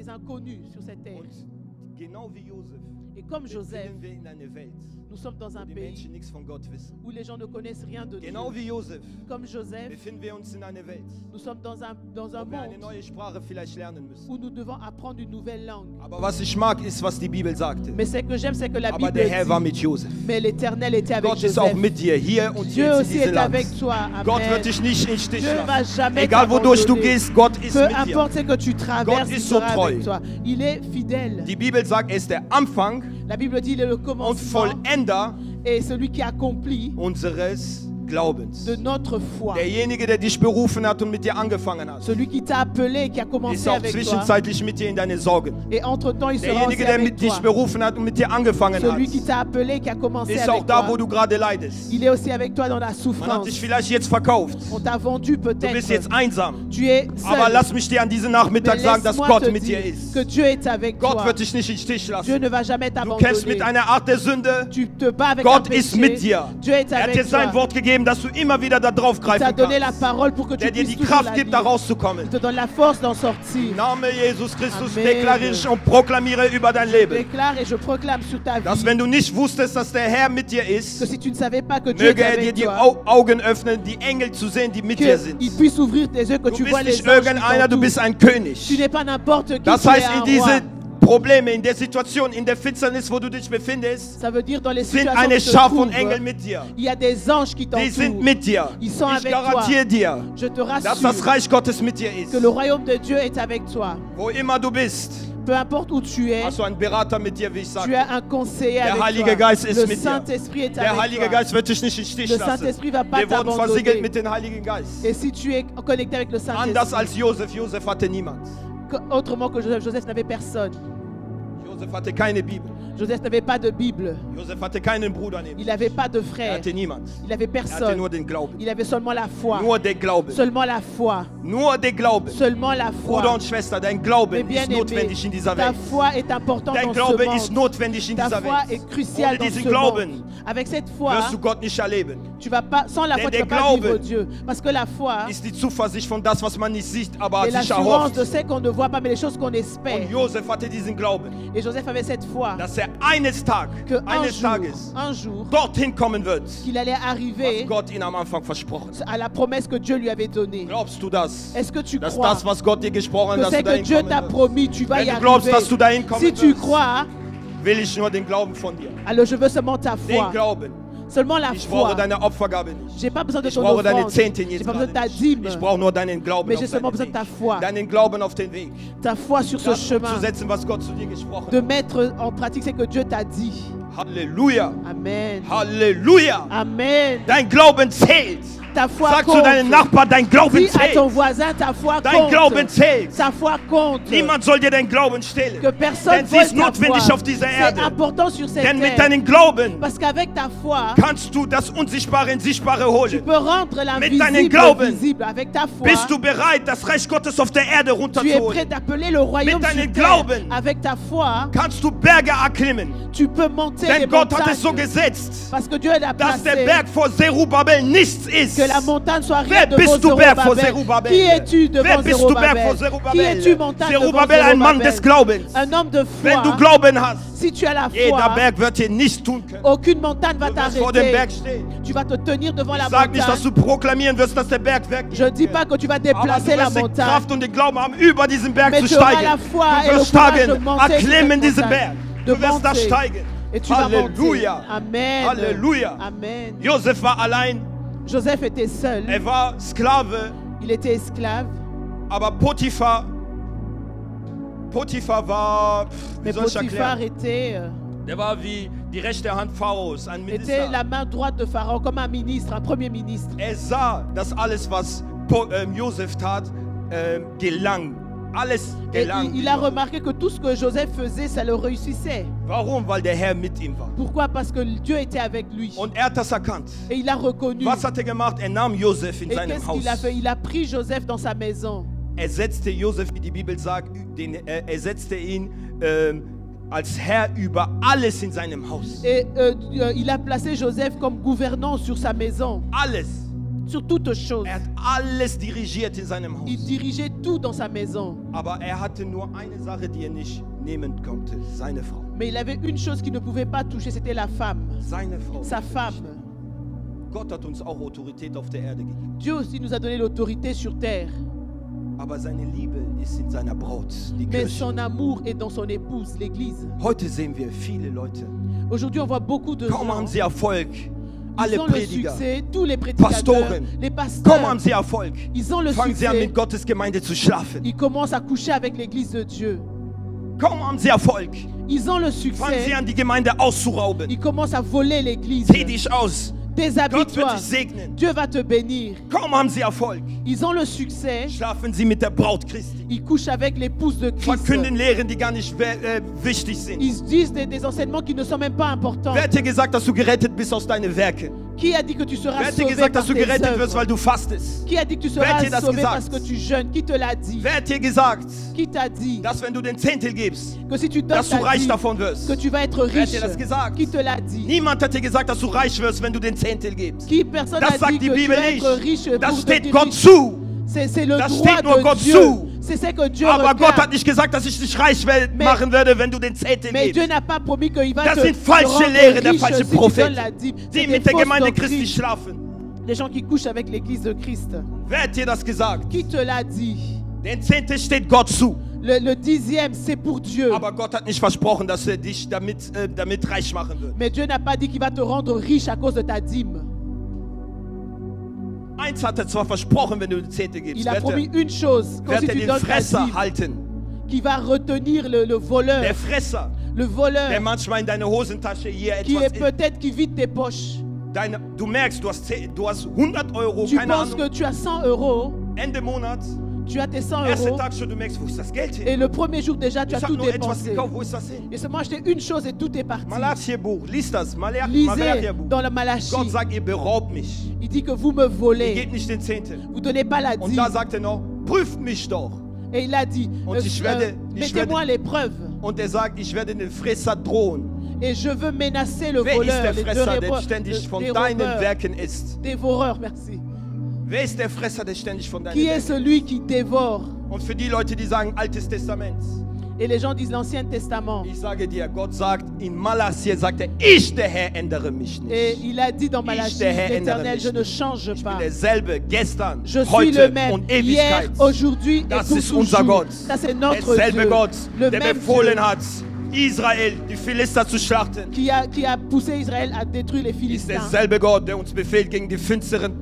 inconnus sur cette terre. Und genau wie Josef Et comme Joseph, befinden wir in einer Welt, nous sommes dans wo un die pays Menschen nichts von Gott wissen. où les gens ne connaissent rien de Dieu. Genau wie Josef Comme Joseph, befinden wir uns in einer Welt, nous sommes dans un wo wir eine monde neue Sprache vielleicht lernen müssen. où nous devons apprendre une nouvelle langue. Aber was ich mag, ist, was die Bibel sagte. Mais ce que j'aime, c'est que la Aber Bible der Herr war dit, mit Josef. mais l'Éternel était avec Gott ist auch Joseph. mit dir, hier und Dieu jetzt in aussi diesem est Land. avec toi. Gott Amen. wird dich nicht in Stich Dieu va lassen. jamais Egal wodurch du t'abandonner. gehst, Gott ist Peu mit dir. importe ce que tu traverses, Gott il ist so sera avec treu. toi. Il est fidèle. Die Bibel sagt, er ist der Anfang La Bible dit il est le und commencement Vollender et celui qui accomplit unseres Glaubens. de notre foi. Derjenige, der dich berufen hat und mit dir angefangen hat, Celui qui t'a appelé et qui a ist commencé auch avec toi. zwischenzeitlich mit dir in deine Sorgen. Et entre-temps, il sera aussi Derjenige, der avec mit dich toi. berufen hat und mit dir angefangen hat, Celui qui t'a appelé et qui a commencé ist auch avec da, toi. wo du gerade leidest. Il est aussi avec toi dans la Man hat souffrance. dich vielleicht jetzt verkauft. On t'a vendu Du bist peut-être. jetzt einsam. Tu es Aber seul. lass mich dir an diesem Nachmittag Mais sagen, dass laisse-moi Gott te mit dir dire ist. que Dieu est avec Gott toi. wird dich nicht im Stich Dieu lassen. ne va jamais Du kämpfst mit t'abandonner. einer Art der Sünde. Tu te bats avec Gott un ist péché. mit dir. Dieu est Er hat dir avec sein toi. Wort gegeben, dass du immer wieder da drauf Il t'a greifen donné la kannst. parole pour que tu Der dir puisses die toujours Kraft la gibt, da vivre. rauszukommen. Il te donne la force d'en sortir. Im Namen Jesus Christus Amen. deklariere ich und proklamiere über dein Je Leben, déclare et je proclame sur ta dass vie wenn du nicht wusstest, dass der Herr mit dir que ist, si tu ne savais pas que Dieu est möge er dir avec die toi, Augen öffnen, die Engel zu sehen, die mit dir sind. qu'il puisse ouvrir tes yeux, que Du tu vois bist les nicht anges qui irgendeiner, du t'entourent. bist ein Tu König. n'es pas n'importe qui, Das tu es heißt, in un diese roi. Probleme, in der Situation, in der Finsternis, wo du dich befindest, Ça veut dire dans les sind situations eine où tu te Schar von trouves, Engeln mit dir. il y a des anges qui Die sind t'entourent. mit dir. Ils sont Ich avec toi. garantiere dir, Je te dass das rassure Reich Gottes mit dir ist. que le royaume de Dieu est avec toi. Wo immer du bist, peu importe où tu es, Hast du einen Berater mit dir, wie ich tu sagte. as un conseiller Der avec Heilige toi. Geist ist Le mit dir. Saint-Esprit est Der avec Heilige toi. Geist wird dich nicht im Stich Le lassen. Saint-Esprit va pas Wir wurden versiegelt t'abandonner. mit dem Heiligen Geist. Et si tu es connecté avec le Anders Saint-Esprit, als Josef. Josef hatte niemand. autrement que Joseph, Joseph n'avait personne. Josef hatte keine Bibel. Joseph n'avait pas de Bible. Josef hatte keinen Bruder neben Il sich. n'avait pas de Er frère. hatte niemand. Il n'avait Er hatte personne. nur den Glauben. Il avait seulement la foi. Nur der Glaube. Seulement la foi. Nur der Glaube. Seulement la Bruder foi. und Schwester, dein Mais Glauben bien ist aimé, notwendig in dieser ta Welt. foi est importante Dein dans Glaube ce ist monde. notwendig in Ta dieser foi Welt. est cruciale Ohne dans diesen ce Glauben monde. Avec cette foi, wirst du Gott nicht erleben. tu vas pas, sans la Denn foi, tu der vas pas vivre Glaube Dieu. Parce que la foi Ist die Zuversicht von das, was man nicht sieht, aber est sich l'assurance erhofft. de ce qu'on ne voit pas, mais les choses qu'on espère. Und Josef hatte diesen Glauben, Et Joseph avait cette foi dass eines Tages un jour, dorthin kommen wird, qu'il allait was arriver Gott ihm am Anfang versprochen hat. à la promesse que Dieu lui avait donnée. Glaubst du das? Est-ce que tu Dass crois das, was Gott dir gesprochen hat, que dass c'est du que dahin Dieu kommen t'a wirst? promis, tu vas Wenn y du glaubst, dass arriver? du dahin kommen Si tu wirst, crois, will ich nur den Glauben von dir. alors je veux seulement ta Den foi. Glauben. Seulement la Ich brauche foi. deine Opfergabe nicht. J'ai pas besoin de Ich ton brauche deine offrande. Zehnten J'ai jetzt pas besoin de gerade ta nicht. dîme. Ich brauche nur deinen Glauben Mais auf j'ai seulement deinen besoin de ta Weg. foi. Deinen Glauben auf den Weg. Ta foi sur ce Das chemin. umzusetzen, was Gott zu dir gesprochen De hat. mettre en pratique ce que Dieu t'a dit. Halleluja. Amen. Halleluja. Amen. Dein Glauben zählt. Ta foi Sag zu compte. deinem Nachbar, dein Glauben Dis à ton zählt. voisin, ta foi Dein Glauben compte. zählt. Ta foi compte. Niemand soll dir deinen Glauben stehlen. Que personne Denn sie vole ist ta notwendig foi. auf dieser C'est Erde. important sur cette Denn mit terre. deinem Glauben Parce qu'avec ta foi, kannst du das Unsichtbare ins Sichtbare tu holen. peux rendre Mit deinem l'invisible Glauben visible. Avec ta foi, Bist du bereit, das Reich Gottes auf der Erde tu es prêt runterzuholen? d'appeler le royaume Mit sur deinem terre. Glauben Avec ta foi, Kannst du Berge erklimmen. tu peux monter les Denn Gott hat es so montagnes. gesetzt, Parce que Dieu l'a dass der placé. Berg vor Zerubabel nichts ist. Que la montagne soit Wer rien devant bist du, Berg vor Zerubabel. Zerubabel? Qui es-tu Wer devant bist du, Berg vor Zerubabel? Qui es-tu, Zerubabel? montagne Zerubabel, devant ein Mann des Zerubabel? Glaubens. Un homme de Wenn du foi. Glauben hast, Si tu as la jeder foi, Berg wird dir nichts tun können. aucune montagne va Du wirst vor dem Berg t'arrêter. stehen. Tu vas te tenir devant la Sag nicht, dass montagne. du proklamieren wirst, dass der Berg weg Je ne dis pas que tu vas Aber du déplacer la wirst die montagne. Kraft und den Glauben haben, über diesen Berg Mais zu tu auras la steigen. foi et Du le wirst courage de steigen, monter sur erklimmen cette diesen montagne. Berg. De Du wirst da monter. steigen. Et tu vas monter. Halleluja. Amen. Halleluja. Amen. Josef war allein, Joseph était seul. er war Sklave, Il était esclave. aber Potiphar war, wie Mais soll ich Potiphar erklären? Der war wie die rechte Hand Pharaos, ein était la Minister. main droite de Pharaon, comme un ministre, un premier ministre. Er sah, dass alles, was Josef tat, gelang. Alles Et gelang. il a remarqué que tout ce que Joseph faisait, ça le réussissait. Warum? Weil der Herr mit ihm war. Pourquoi? Parce que Dieu était avec lui. Und er hat das erkannt. Et il a reconnu. Was hat er gemacht? Er nahm Josef in Et seinem qu'est-ce Haus. qu'il a fait? Il a pris Joseph dans sa maison. Er setzte Josef, wie die Bibel sagt, er setzte ihn als Herr über alles in seinem Haus. Et il a placé Joseph comme gouvernant sur sa maison, Alles. sur toutes choses. Er hat alles dirigiert in seinem Haus. Il dirigeait tout dans sa maison. Aber er hatte nur eine Sache, die er nicht nehmen konnte. Seine Frau. Mais il avait une chose qu'il ne pouvait pas toucher, c'était la femme. Seine Frau. Sa femme. Gott hat uns auch Autorität auf der Erde gegeben. Dieu aussi nous a donné l'autorité sur terre. Aber seine Liebe ist in seiner Braut, die Mais Kirche. son amour est dans son épouse, l'Église. Heute sehen wir viele Leute. Aujourd'hui, on voit beaucoup de Kaum haben gens. sie Erfolg. Alle Ils ont le Prediger. succès, tous les prédicateurs, Pastoren. les Kaum pasteurs, haben sie Erfolg. ils ont le Fangen sie an, mit succès. Gottes Gemeinde zu schlafen. Ils commencent à coucher avec l'Église de Dieu. Kaum haben sie Erfolg. Ils ont le Fangen sie succès. an, die Gemeinde auszurauben. Ils commencent à voler l'Église. Zieh dich aus. Gott wird Déshabille-toi. dich segnen. Dieu va te bénir. Kaum haben sie Erfolg. Ils ont le succès. Schlafen sie mit der Braut Christi. Ils couchent avec l'épouse de Christ. Verkünden Lehren, die gar nicht wichtig sind. Ils disent des enseignements qui ne sont même pas importants. Wer hat dir gesagt, dass du gerettet bist aus deinen Werken? Qui a dit que tu Wer seras hat dir sauvé gesagt, par dass du tes gerettet wirst, œuvres? weil du fastest? Qui a dit que tu Wer hat seras dir das sauvé gesagt? parce que tu jeûnes? Qui te l'a dit? Wer hat dir gesagt, Qui t'a dit dass wenn du den Zehntel gibst, que si tu donnes dass du ta reich dîme, davon wirst? que tu vas être Wer hat riche? dir das gesagt? Qui te l'a dit? Niemand hat dir gesagt, dass du reich wirst, wenn du den Zehntel gibst. Qui personne n'a Das sagt dit die que tu Bibel vas nicht. être riche Das pour steht devenir Gott riche. zu. C'est le Das droit steht nur de Gott Dieu. zu. C'est ce que Dieu Aber Gott hat regarde. nicht gesagt, dass ich dich reich Mais- machen werde, wenn du den Zehntel Mais Dieu gibst. n'a pas promis qu'il va Das te sind falsche rendre Lehre der riche falschen si tu Propheten, donnes la dîme. C'est die des mit der fausses Gemeinde Christi doctrines. schlafen. Les gens qui couchent avec l'église de Christ. Wer hat dir das gesagt? Qui te l'a dit? Den Zehntel steht Gott zu. Le dixième, c'est pour Dieu. Aber Gott hat nicht versprochen, dass er dich damit reich machen wird. Mais Dieu n'a pas dit qu'il va te rendre riche à cause de ta dîme. Eins hat er zwar versprochen, wenn du den Zehntel gibst. Il a promis une chose, que Wird si er tu den donnes ta Fresser dîme, halten. qui va retenir le voleur, der Fresser, le voleur der manchmal in deine Hosentasche hier qui est etwas... peut-être qui vide tes poches. Du merkst, du hast 100 Euro, Tu keine penses Ahnung, que tu as 100 euros, Ende Monat, tu as tes 100 erster euros, Tag schon, du merkst, wo ist das Geld et hin? le premier jour déjà, tu as Ich habe tout nur etwas dépensé. gekauft, wo ist das hin? Et seulement acheté une chose et tout est parti. Malachi-Buch, lies das, Lisez Malachi-Buch. dans le Malachie. Gott sagt, ihr beraubt mich. Il dit que vous me Ihr volez, gebt nicht den Zehnten. vous ne donnez pas la Und dîme. da sagt er noch, prüft mich doch. Et il a dit, Und ich werde- mettez-moi l'épreuve. Und er sagt, ich werde den Fresser drohen. Et je veux menacer le Wer ist voleur, der les Fresser, der ständig von deinen dérobeurs, Werken isst? dévoreurs, merci. Wer ist der Fresser, der ständig von deinen Qui est Werken celui qui dévore? isst? Und für die Leute, die sagen, Altes Testament, Et les gens disent l'Ancien Testament. ich sage dir, Gott sagt, in Malachi sagt er, ich, der Herr, ändere mich Et nicht. il a dit dans Malachie, der Herr ändere l'Éternel, mich je ne nicht. change Ich bin pas. derselbe, gestern, Je suis heute le même, und hier, Ewigkeit. aujourd'hui et Das pour ist unser toujours. Gott. Ça c'est notre Derselbe Dieu. Gott, Le der même befohlen Dieu hat, Israel, die Philister zu schlachten. qui a poussé Israël à détruire les Ist Philistins. derselbe Gott, der uns befehlt, gegen die finsteren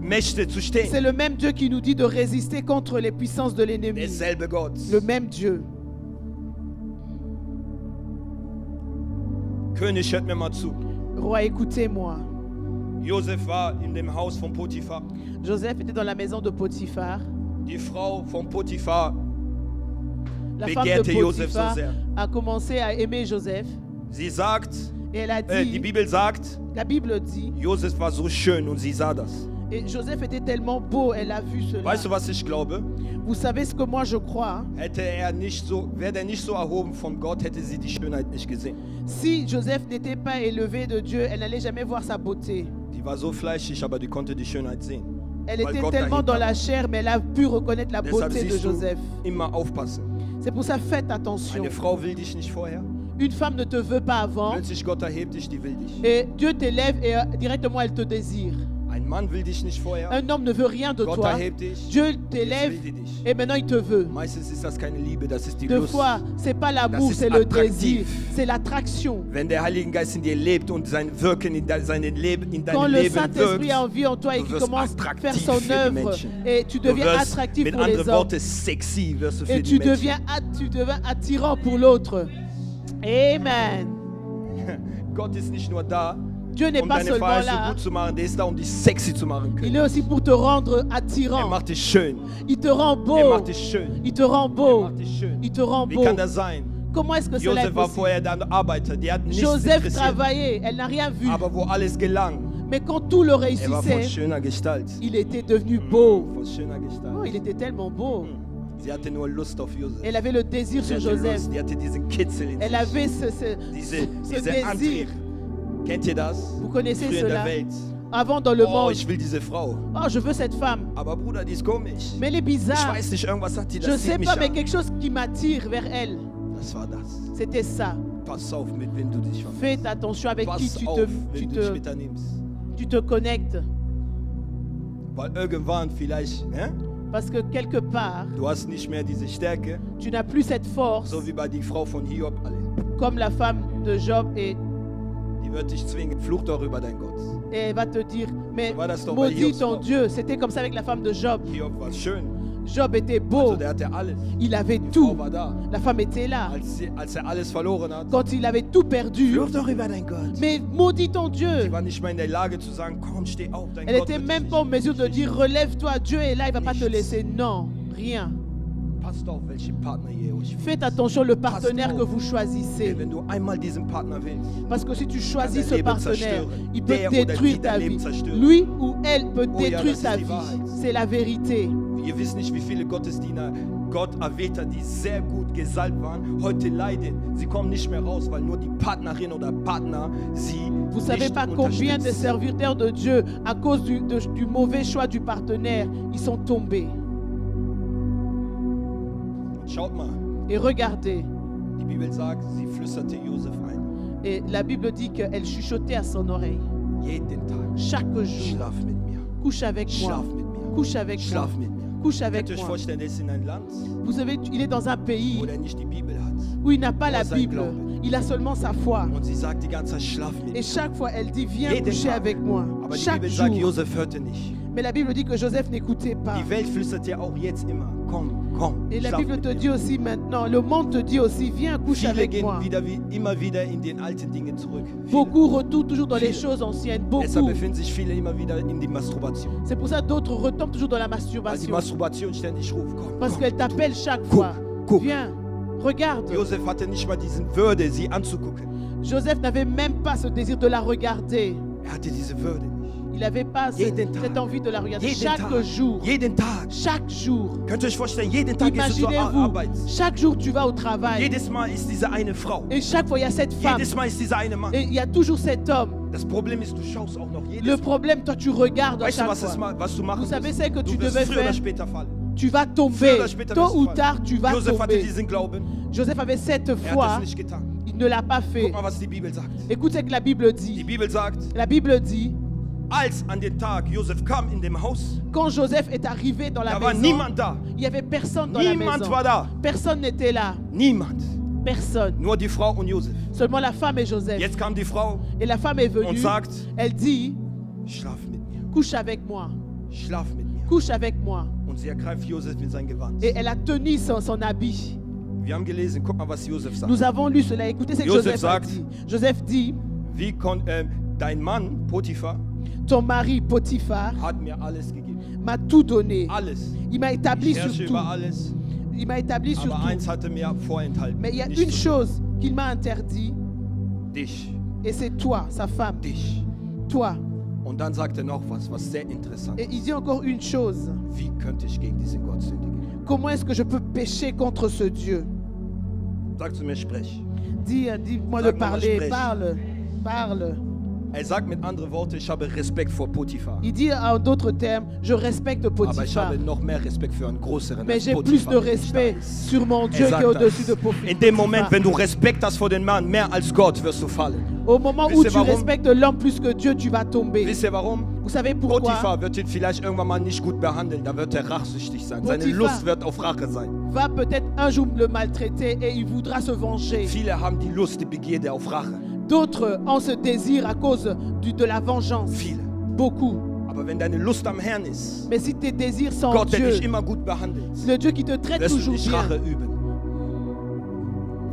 Mächte zu C'est stehen. le même Dieu qui nous dit de résister contre les puissances de l'ennemi. Derselbe Gott. Le même Dieu. König, hört mir mal zu. Roi, écoutez-moi. Josef war in dem Haus von Potiphar. Joseph était dans la maison de Potiphar. Die Frau von Potiphar La femme de begehrte Josef so Potiphar sehr. a commencé à aimer Joseph. Sie sagt, Et elle a die dit, Bibel sagt, la Bible dit, Josef war so schön und sie sah das. et Joseph était tellement beau, elle a vu cela. Weißt du, was ich glaube? Vous savez ce que moi je crois, hein? Wäre er nicht so erhoben von Gott, hätte sie die Schönheit nicht gesehen. Si Joseph n'était pas élevé de Dieu, elle n'allait jamais voir sa beauté. Die war so fleischig, aber die konnte die Schönheit sehen. Elle Weil était Gott tellement dahinter dans la war. chair, mais elle a pu reconnaître la Deshalb beauté de siehst du, Joseph. immer aufpassen. C'est pour ça, faites attention. Eine Frau will dich nicht vorher. Une femme ne te veut pas avant, Plötzlich Gott erhebt dich, die will dich. et Dieu t'élève et directement elle te désire. Ein Mann will dich nicht vorher. Un homme ne veut rien de Gott toi. erhebt dich. Dieu Jetzt t'élève will die dich. et maintenant il te veut. Meistens ist das keine Liebe, das ist die Deux Lust. fois, c'est pas l'amour, Das ist c'est le attraktiv. désir, c'est l'attraction. Wenn der Heilige Geist in dir lebt und sein Wirken in deinem Quand Leben le Saint-Esprit a wirkt, envie en toi et du qu'il wirst commence à faire attraktiv son für die œuvre Menschen. et tu du deviens wirst, attractif mit pour les anderen hommes Worten, sexy wirst du für et die tu Menschen. deviens attirant pour l'autre. Amen. Gott ist nicht nur da, Dieu n'est um pas deine seulement Verheißung là, gut zu machen, der ist da, um dich sexy zu machen il können. est aussi pour te rendre Er attirant. macht dich schön. Il te rend Er beau. macht dich schön. Il te rend Er beau. macht dich schön. Il te rend Wie beau. kann das sein? Comment est-ce que cela est Josef war possible? vorher der Arbeiter, der hat nichts Joseph interessiert. travaillait, elle n'a rien vu. Aber wo alles gelang, Mais quand tout le er war von réussissait, schöner Gestalt. il était devenu beau. Von schöner Gestalt. Oh, il était tellement beau. Sie hatte nur Lust auf Josef. Elle avait le désir Sie sur hatte Joseph. Lust, die hatte diesen Kitzel in Elle sich. avait Diese ce désir. Antrieb. Kennt ihr das? Vous connaissez Früher in der cela? Welt. Avant dans le Oh, monde. ich will diese Frau. Oh, je veux cette femme. Aber Bruder, die ist komisch. Mais elle est Ich bizarre. weiß nicht, irgendwas hat die, Je das sais zieht mich pas, mais an. quelque chose qui m'attire vers elle. Das war das. C'était ça. Pass auf, mit wem du dich vermisst. Fais attention avec qui Pass auf, wenn du dich mit nimmst. tu te connectes. Weil irgendwann vielleicht, Parce que quelque part, du hast nicht mehr diese Stärke, tu n'as plus cette force so wie bei die Frau von Hiob alle. comme la femme de Job et Die wird dich zwingen, fluch doch über dein Gott. elle va te dire, mais So war das doch bei maudis Hiobs ton Frau. Dieu. C'était comme ça avec la femme de Job. Hiob war schön, Job était beau, also der hatte alles. il avait Die tout. Frau war da. La femme était là. Als er alles verloren hat, Quand il avait tout perdu, fluch doch über dein Gott. mais maudis ton Dieu. Sie war nicht mehr in der Lage zu sagen, komm, steh auf, dein Elle Gott n'était wird même dich pas en nicht mesure de dire, relève-toi, Dieu est là, il ne va pas te Nichts. laisser. Non, rien. Passt auf, welche Partner ihr euch wählt. Faites attention le partenaire que vous choisissez. Wenn du einmal diesen Partner willst, Parce que si tu choisis dein ce Leben partenaire, zerstören. il peut Der oder détruire die ta dein Leben vie. zerstören. Lui ou elle peut Oh ja, détruire das ta ist die vie. Wahrheit. C'est la vérité. ihr wisst nicht, wie viele Gottesdiener Gott erwählt hat, die sehr gut gesalbt waren, heute leiden. Sie kommen nicht mehr raus, weil nur die Partnerin oder Partner sie Vous savez nicht pas combien de unterstützen. serviteurs de Dieu, à cause du mauvais choix du partenaire, ils sont tombés. Schaut mal, Et regardez, die Bibel sagt, sie flüsterte Josef ein. et la Bible dit qu'elle chuchotait à son oreille. Jeden Tag, Chaque jour, schlaf mit mir, couche avec moi, schlaf mit mir, couche avec moi, schlaf mit mir. couche Könnt avec ihr euch moi. vorstellen, er ist in ein Land, Vous savez, il est dans un pays wo er nicht die Bibel hat. où il n'a pas la sein Bible, Glaube. il a seulement sa foi. Und sie sagt die ganze Zeit, schlaf mit Et mir. chaque fois, elle dit, viens Jeden coucher Tag. avec moi. Aber die Chaque Bibel jour. sagt, Josef hörte nicht. Mais la Bible dit que Joseph n'écoutait pas. Die Welt flüstert dir auch jetzt immer, komm, komm. Et la schlaf Bible mit te mir. dit aussi maintenant, le monde te dit aussi, viens, couche Viele avec gehen moi. immer wieder in den alten Dingen zurück. Viele. Beaucoup retournent toujours dans les Viele. choses anciennes. Deshalb Beaucoup. befinden sich viele immer wieder in die Masturbation. C'est pour ça que d'autres retombent toujours dans la Weil die masturbation. Masturbation ständig ruft, komm, Parce komm, qu'elle tu. t'appelle chaque Guck, fois. guck. Viens, regarde. Josef hatte nicht mal diesen Würde, sie anzugucken. Joseph n'avait même pas ce désir de la regarder. Er hatte diese Würde nicht. Il n'avait pas Jeden Tag. cette envie de la regarder. Jeden Chaque Tag. jour. Jeden Tag. Chaque jour. Könnt ihr euch vorstellen, jeden Tag gehst du zur Imaginez-vous, Arbeit. chaque jour tu vas au travail. Jedes Mal ist diese eine Frau. Et chaque fois il y a cette femme. Jedes Mal ist dieser eine Mann. Et il y a toujours cet homme. Das Problem ist, du schaust auch noch Le jedes Mal. problème, toi tu regardes à Weißt du, chaque was fois. du machen Vous savez musst? ce que Du tu wirst devais früher oder faire? später fallen. Tu vas Früher tomber. oder später Tôt wirst du ou fallen. tard, tu vas Josef hatte tomber. diesen Glauben. Joseph avait cette Er hat foi. es nicht getan. Il ne l'a pas fait. Guck mal, was die Bibel sagt. Écoute ce que la Bible Die dit. Bibel sagt, La Bible dit, als an den Tag Josef kam in dem Haus, quand Joseph est arrivé dans la da war maison, niemand da. il n'y avait personne dans la Niemand maison. war da. Personne n'était là. Niemand. Personne. Nur die Frau und Josef. Seulement la femme et Joseph. Jetzt kam die Frau Et la femme est und venue. sagt, Elle dit, schlaf mit mir. couche avec moi. Schlaf mit mir. Couche avec moi. Und sie ergreift Josef mit seinem Gewand. Et elle a tenu son habit. Wir haben gelesen, guck mal, was Josef sagt. Nous avons lu cela. Écoutez ce que Joseph Joseph a sagt, dit. Joseph dit, Wie dein Mann, Potiphar, ton mari Potiphar hat mir alles gegeben. m'a tout donné. Alles. Il m'a établi Ich sur herrsche tout. über alles. Il m'a établi sur Aber tout. eins hatte mir vorenthalten. Mais il y a Nicht une zu chose qu'il m'a interdit, dich. et c'est toi, sa femme. Dich. Toi. Und dann sagt er noch was sehr interessant Et ist. il dit encore une chose. Wie könnte ich gegen diesen Gott sündigen? Comment est-ce que je peux pécher contre ce Dieu? Sag zu mir, sprech. Dis-moi de Sag mal, parler. sprech. Parle. Parle. Er sagt mit anderen Worten, ich habe Respekt vor Potiphar. Il dit en d'autres termes, je respecte Aber ich Potiphar. habe noch mehr Respekt für einen größeren Mais als j'ai plus Potiphar. de der nicht da respect ist. sur mon Dieu qui sagt est au-dessus das. de Potiphar. In dem Moment, wenn du Respekt hast vor den Mann mehr als Gott, wirst du fallen. Au moment Wisst où ihr tu warum? respectes l'homme plus que Dieu, tu vas tomber. Wisst ihr warum? Vous savez pourquoi? Potiphar wird ihn vielleicht irgendwann mal nicht gut behandeln. Da wird er rachsüchtig sein. Seine Potiphar. Lust wird auf Rache sein. Va peut-être un jour le maltraiter et il voudra se venger. Viele haben die Lust, die Begierde auf Rache. D'autres ont ce désir à cause de la vengeance. Viele. Beaucoup. Aber wenn deine Lust am Herrn ist, Mais si tes désirs sont en Gott, der Dieu, dich immer gut behandelt, le Dieu qui te traite wirst du toujours nicht bien, Rache üben.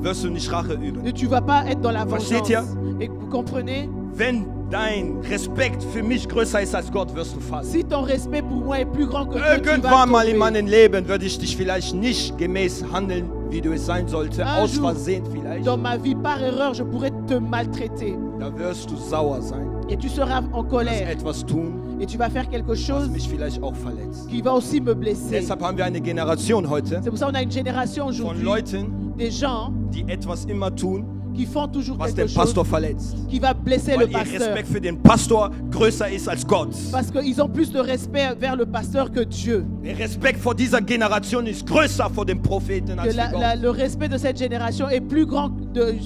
Wirst du nicht Rache üben. et tu vas pas être dans la Versteht vengeance. ihr? Et vous comprenez? Wenn dein Respekt für mich größer ist als Gott, wirst du fallen. Si ton respect pour moi est plus grand que Dieu, tu vas Irgendwann mal in tomber. meinem Leben würde ich dich vielleicht nicht gemäß handeln, wie du es sein sollte, Un aus jour, Versehen vielleicht. Dans ma vie, par erreur, je pourrais te maltraiter. Da wirst du sauer sein, Et tu seras en wirst colère. etwas tun, Et tu vas faire quelque was chose mich vielleicht auch verletzt. qui va aussi me blesser. Deshalb haben wir eine Generation heute C'est pour ça qu'on a une génération von aujourd'hui Leuten, des gens die etwas immer tun, qui font toujours was quelque den chose Pastor verletzt. qui va blesser le Weil ihr pasteur. Respekt für den Pastor größer ist als Gott. Parce qu'ils ont plus de respect vers le pasteur que Dieu. Der Respekt vor dieser Generation ist größer vor den Propheten Que als für Gott. le respect de cette génération est plus grand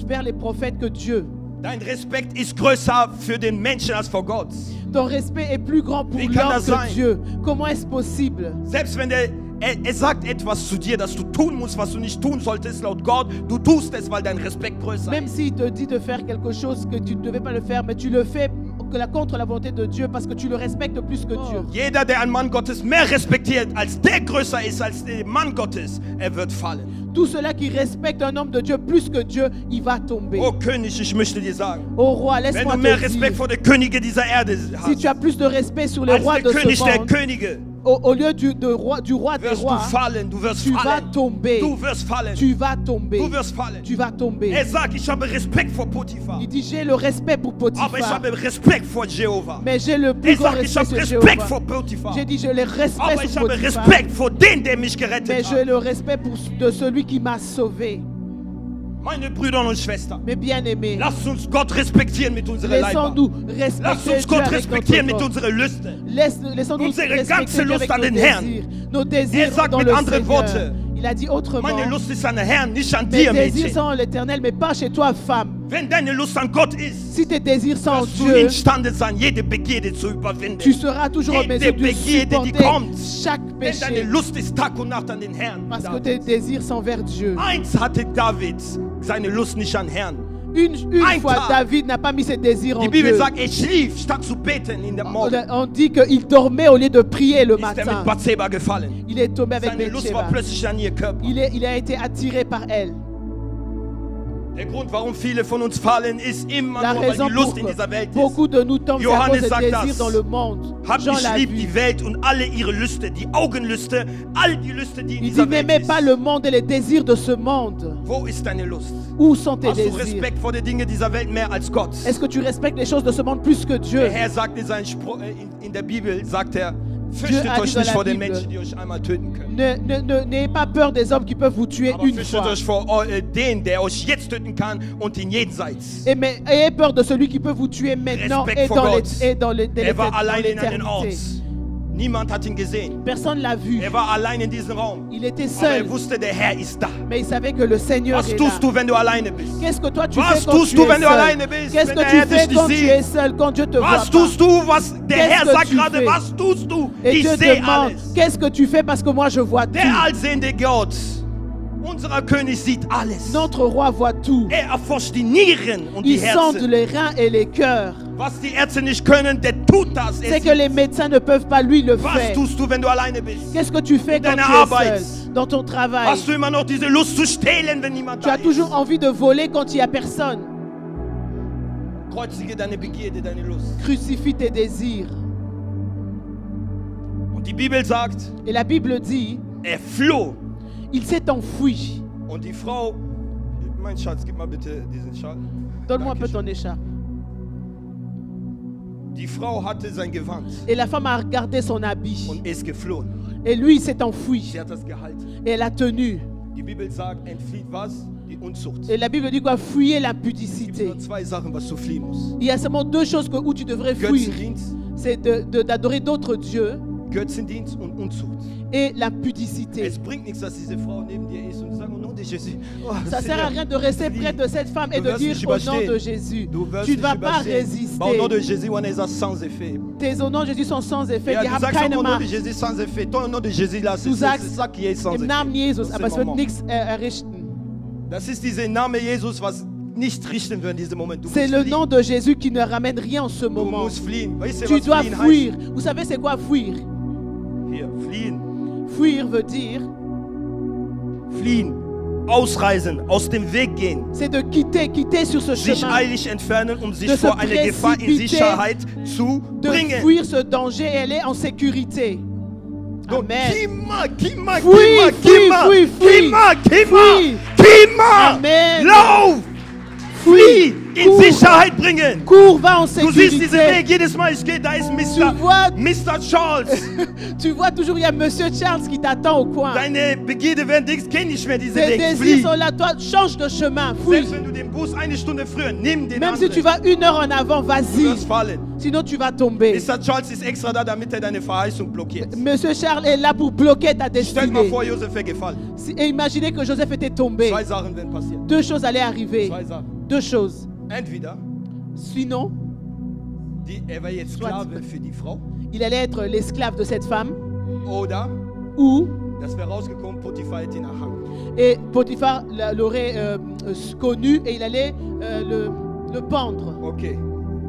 vers les prophètes que Dieu. Dein Respekt ist größer für den Menschen als vor Gott. Ton respect est plus grand pour Wie kann l'homme das que sein? Dieu. Comment est-ce possible? Selbst wenn er sagt etwas zu dir, dass du tun musst, was du nicht tun solltest, laut Gott, du tust es, weil dein Respekt größer Même ist. s'il te dit de faire quelque chose que tu ne devais pas le faire, mais tu le fais contre la volonté de Dieu parce que tu le respectes plus que Dieu. Jeder, der einen Mann Gottes mehr respektiert, als der größer ist als der Mann Gottes, er wird fallen. Tout cela qui respecte un homme de Dieu plus que Dieu, il va tomber. Oh König, ich möchte dir sagen, Oh roi, wenn laisse-moi du mehr te Respekt dire, vor den Königen dieser Erde si tu hast, as plus de respect sur les als rois der de König ce der monde, Könige, au lieu du roi des wirst du rois, fallen, du wirst tu vas fallen, tomber. du wirst fallen, Tu vas tomber. du wirst fallen. Tu vas tomber. Er sagt, ich habe Respekt vor Potiphar, Il dit, j'ai le respect pour aber ich Potiphar, habe Respekt vor Jehova. mais j'ai le plus Er grand sagt, ich respect habe sur Respekt Jéhovah. vor Potiphar, J'ai dit, je le aber respecte ich sur habe Potiphar, Respekt vor dem, der mich mais gerettet j'ai hat. le respect de celui qui m'a sauvé. Meine Brüder und Schwestern, Mes bien-aimés, lasst uns Gott respektieren mit unserer Leiber. laissons-nous Lasst respecter uns Dieu Gott avec respektieren mit notre corps. unseren Lüsten. Laissons-nous Unsere respecter ganze Dieu Lust avec an nos den Herrn. désirs. Nos désirs sagt dans mit le anderen Seigneur. Worten, Il a dit autrement, Meine Lust ist an den Herrn, nicht an mes dir, désirs Mädchen. sont en l'éternel, mais pas chez toi, femme. Wenn deine Lust an Gott ist, Si tes désirs sont en wirst du Dieu, imstande sein, jede Begierde zu überwinden. tu seras toujours en Jede mesure de Begierde, die supporter kommt. chaque Denn deine péché. Lust ist Tag und Nacht an den Herrn. Parce que tes désirs sont vers Dieu. Eins hatte David, seine Lust nicht an Herrn. Une Ein fois, Tag. David n'a pas mis ses désirs en Die Bibel Dieu. sagt, er schlief, statt zu beten in der Morgen. On dit qu'il dormait au lieu de prier le Ist er mit matin. Bathseba gefallen. Il est tombé avec Seine Lust war Bathsheba. plötzlich an ihr Körper. Il a été attiré par elle. Der Grund, warum viele von uns fallen, ist immer La nur, weil raison die Lust pour in dieser Welt ist. beaucoup de nous tombent, c'est à Johannes cause sagt des das. désirs dans le monde. Habt Jean nicht l'a lieb vu. die Welt und alle ihre Lüste, die Augenlüste, all die Lüste, die in Il dit, dieser Welt n'aimez pas ist. le monde et les désirs de ce monde. Wo ist deine Lust? Où sont tes Hast du désirs? Respekt vor den Dingen dieser Welt mehr als Gott? Est-ce que tu respectes les choses de ce monde plus que Dieu? Der Herr sagt in, seinen in der Bibel, sagt er, fürchtet a dit euch dans nicht la vor den Bible, Menschen, die euch einmal töten können. N'ayez pas peur des hommes qui peuvent vous tuer Aber une fürchtet fois. euch vor den, der euch jetzt töten kann und in jenseits. Mais ayez peur de celui qui peut vous tuer maintenant Respect et for dans God. l'éternité. Er war allein in einem Ort. Niemand hat ihn gesehen. Personne l'a vu. Er war allein in diesem Raum. Il était Aber seul, er wusste, der Herr ist da. mais il savait que le Seigneur Was est là. tust du, wenn du alleine bist? Qu'est-ce que toi tu Was fais quand tust tu du, es wenn du seul? alleine bist, Qu'est-ce wenn que der tu Herr fais dich nicht quand tu sieht? es seul, quand Dieu te voit Was pas? tust du, was der Qu'est-ce Herr que sagt tu gerade, fais? was tust du? Et Ich Dieu sehe demande, alles. qu'est-ce que tu fais parce que moi je vois Der tout. allsehende Gott, unser König, sieht alles. Notre roi voit tout. Er erforscht die Nieren und die Il sonde Herzen. les reins et les cœurs. Was die Ärzte nicht können, der tut das. Er C'est que sieht. les médecins ne peuvent pas lui le Was faire. tust du, wenn du alleine bist? Qu'est-ce que tu fais In quand deiner tu es Arbeit. seul dans ton travail? Hast du immer noch diese Lust zu stehlen, wenn niemand Tu da as toujours ist? envie de voler quand il n'y a personne. Kreuzige deine Begierde, deine Lust. Crucifie tes désirs. Und die Bibel sagt, Et la Bible dit, er floh. il s'est enfui. Und die Frau, mein Schatz, gib mal bitte diesen Schal. Donne-moi un peu Dankeschön. ton écharpe. Die Frau hatte sein Gewand Et la femme a regardé son habit. und ist geflohen. Et lui, il s'est enfui. Sie hat das gehalten. Et elle a tenu. Die Bibel sagt, entflieht was? Die Unzucht. Et la Bible dit quoi? Fuyez Es gibt l'impudicité. nur zwei Sachen, was du fliehen musst. Il y a seulement deux choses où tu devrais fuir. Götzendienst, C'est d'adorer d'autres dieux Götzendienst und Unzucht. et l'impudicité. Es bringt nichts, dass diese Frau neben dir ist und du sagst, au nom de Jésus. Oh, Ça sert Seigneur, à rien de rester près de cette femme et Du de wirst dire nicht au nom überstehen. de Jésus. Du wirst Tu ne nicht vas pas überstehen. Aber au nom de résister. Jésus, on est sans effet. Tes au nom de Jésus sont sans effet. Ja, Die du haben sagst auch keine au nom de Macht. Jésus sans effet. Ton nom de Jésus là, Du c'est sagst ça qui est sans im effet. Namen Jesus, Das aber ist es wird Moment. nichts errichten. Das ist dieser Name Jesus, was nicht richten wird in diesem Moment. Du C'est musst le fliehen. nom de Jésus qui ne ramène rien en ce Du moment. musst fliehen. Weißt du, Tu was dois fliehen fuir. Vous savez c'est quoi fuir? heißt? Hier, fliehen. Fuir veut dire, Fliehen. Ausreisen. Aus dem Weg gehen. c'est de quitter sur ce Sich chemin. eilig entfernen, um sich De se vor einer Gefahr in précipiter. Sicherheit zu De bringen. fuir ce danger et elle est en sécurité. Donc, Amen. Kima, Fuis, fuis, fuis, fuis. Fuis. Amen. Lauf! Flieh! In Cours. Sicherheit bringen! Cours, va en Du siehst diesen sécurité. Weg, jedes Mal ich gehe, da ist Tu vois, Mr. Charles. tu vois toujours, il y a Monsieur Charles qui t'attend au coin. Deine Begierde werden Dings, kenn nicht mehr diesen Tes Weg. désirs Flieh! sont là, toi, change de chemin, fuis. Selbst wenn du den Bus eine Stunde früher, nimm den Même si anderen. tu vas 1 heure en avant, Du vas-y. wirst fallen. Sinon, tu vas tomber. Mr. Charles ist extra da, damit er deine Verheißung blockiert. Monsieur Charles est là pour bloquer ta Stell dir mal destinée. vor, Josef wäre gefallen. Et imaginez que Joseph était tombé. Zwei Sachen werden passieren. Deux choses allaient arriver. Zwei Sachen. Deux choses. Entweder Sinon, er war jetzt Soit. Sklave für die Frau, il allait être l'esclave de cette femme. oder Ou, das wäre rausgekommen, Potiphar hätte ihn erhangen. et Potiphar l'aurait connu et il allait le pendre. Okay,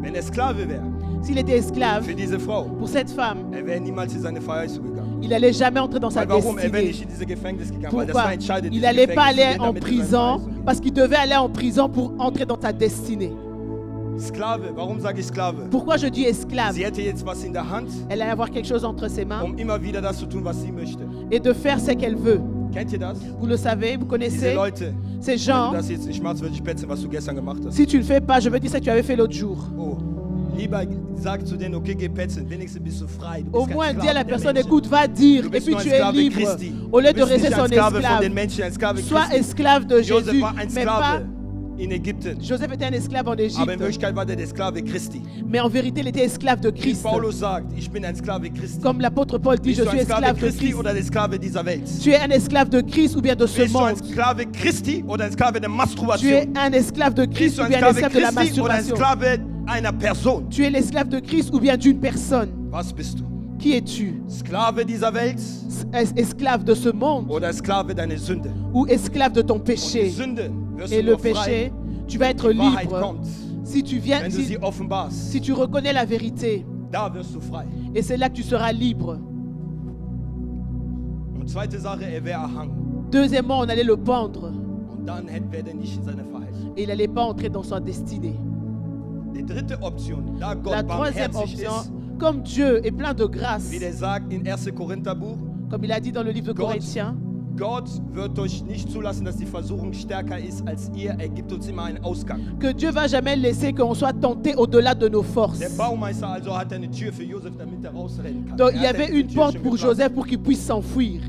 wenn er Sklave wäre S'il était esclave, für diese Frau, pour cette femme, er wäre niemals in seine Verheißung gegangen. il n'allait jamais entrer dans sa Weil warum? Er wäre destinée. nicht in diese Gefängnis gegangen, weil das war Pourquoi? entscheidend. Il dieses n'allait pas Gefängnis zu aller gehen, en damit er seine prison Verheißung geht. parce qu'il devait aller en prison pour entrer dans sa destinée. Sklave, warum sage ich Sklave? Pourquoi je dis esclave? Sie hätte jetzt was in der Hand, Elle allait avoir quelque chose entre ses mains immer wieder das zu tun, was sie möchte. et de faire ce qu'elle veut. Kennt ihr das? Vous le savez, vous Diese connaissez Leute, ces wenn gens. du das jetzt nicht machst, würde ich petzen, was du gestern gemacht hast. Si tu le fais pas, je veux dire ce que tu avais fait l'autre jour. Oh, lieber sag zu denen, okay, geh petzen, wenigstens bist du frei. Du bist Au kein moins, Sklave dis à la der personne, Menschen. écoute, va dire, Du et bist puis nur ein tu es Sklave libre. Christi. Au lieu Du de bist rester nicht son ein Sklave von esclave. den Menschen, ein Sklave Sois Christi. esclave de Josef Jésus, war ein mais pas... Sklave in Ägypten. Joseph était un esclave en Aber in Égypte, Wirklichkeit war der Sklave Christi. mais en vérité, il était esclave de Wie Christ. Paulus sagt, ich bin ein Sklave Christi. Comme l'apôtre Paul dit, Bist je du suis ein Sklave esclave de Christi Christ. oder der Sklave dieser Welt? Tu es un esclave de Christ ou bien de ce Bist du ein monde. Sklave Christi oder ein Sklave der Tu es Masturbation? un esclave de Bist Christ du ou ein bien un Sklave esclave de la Christi oder ein masturbation. Sklave einer Person? Tu es l'esclave de Christ ou bien d'une personne. Was bist du? Qui es-tu? Sklave dieser Welt Esclave de ce monde oder Sklave deiner Sünde? ou esclave de ton Und die péché? Sünde wirst Et du le nur frei, péché, tu vas être Die Wahrheit libre. kommt, Si tu viens, wenn du si, sie offenbarst, si tu reconnais la vérité, da wirst du frei. et c'est là que tu seras libre. Und zweite Sache, er wäre erhangen. Deuxièmement, on allait le pendre Und dann wäre er nicht in seine Freiheit. et il n'allait pas entrer dans sa destinée. Die dritte Option, da La Gott troisième barmherzig option, ist, comme Dieu est plein de grâce, wie der sagt in 1. Korintherbuch, comme il a dit dans le livre de Gott- Corinthiens, Gott wird euch nicht zulassen, dass die Versuchung stärker ist als ihr. Er gibt uns immer einen Ausgang. que Dieu va jamais laisser qu'on soit tenté au-delà de nos forces. Der Baumeister also hat eine Tür für Josef, damit er rausrennen kann. Donc Er il y hat avait diese une Tür porte schon pour gebracht. Joseph pour qu'il puisse s'enfuir.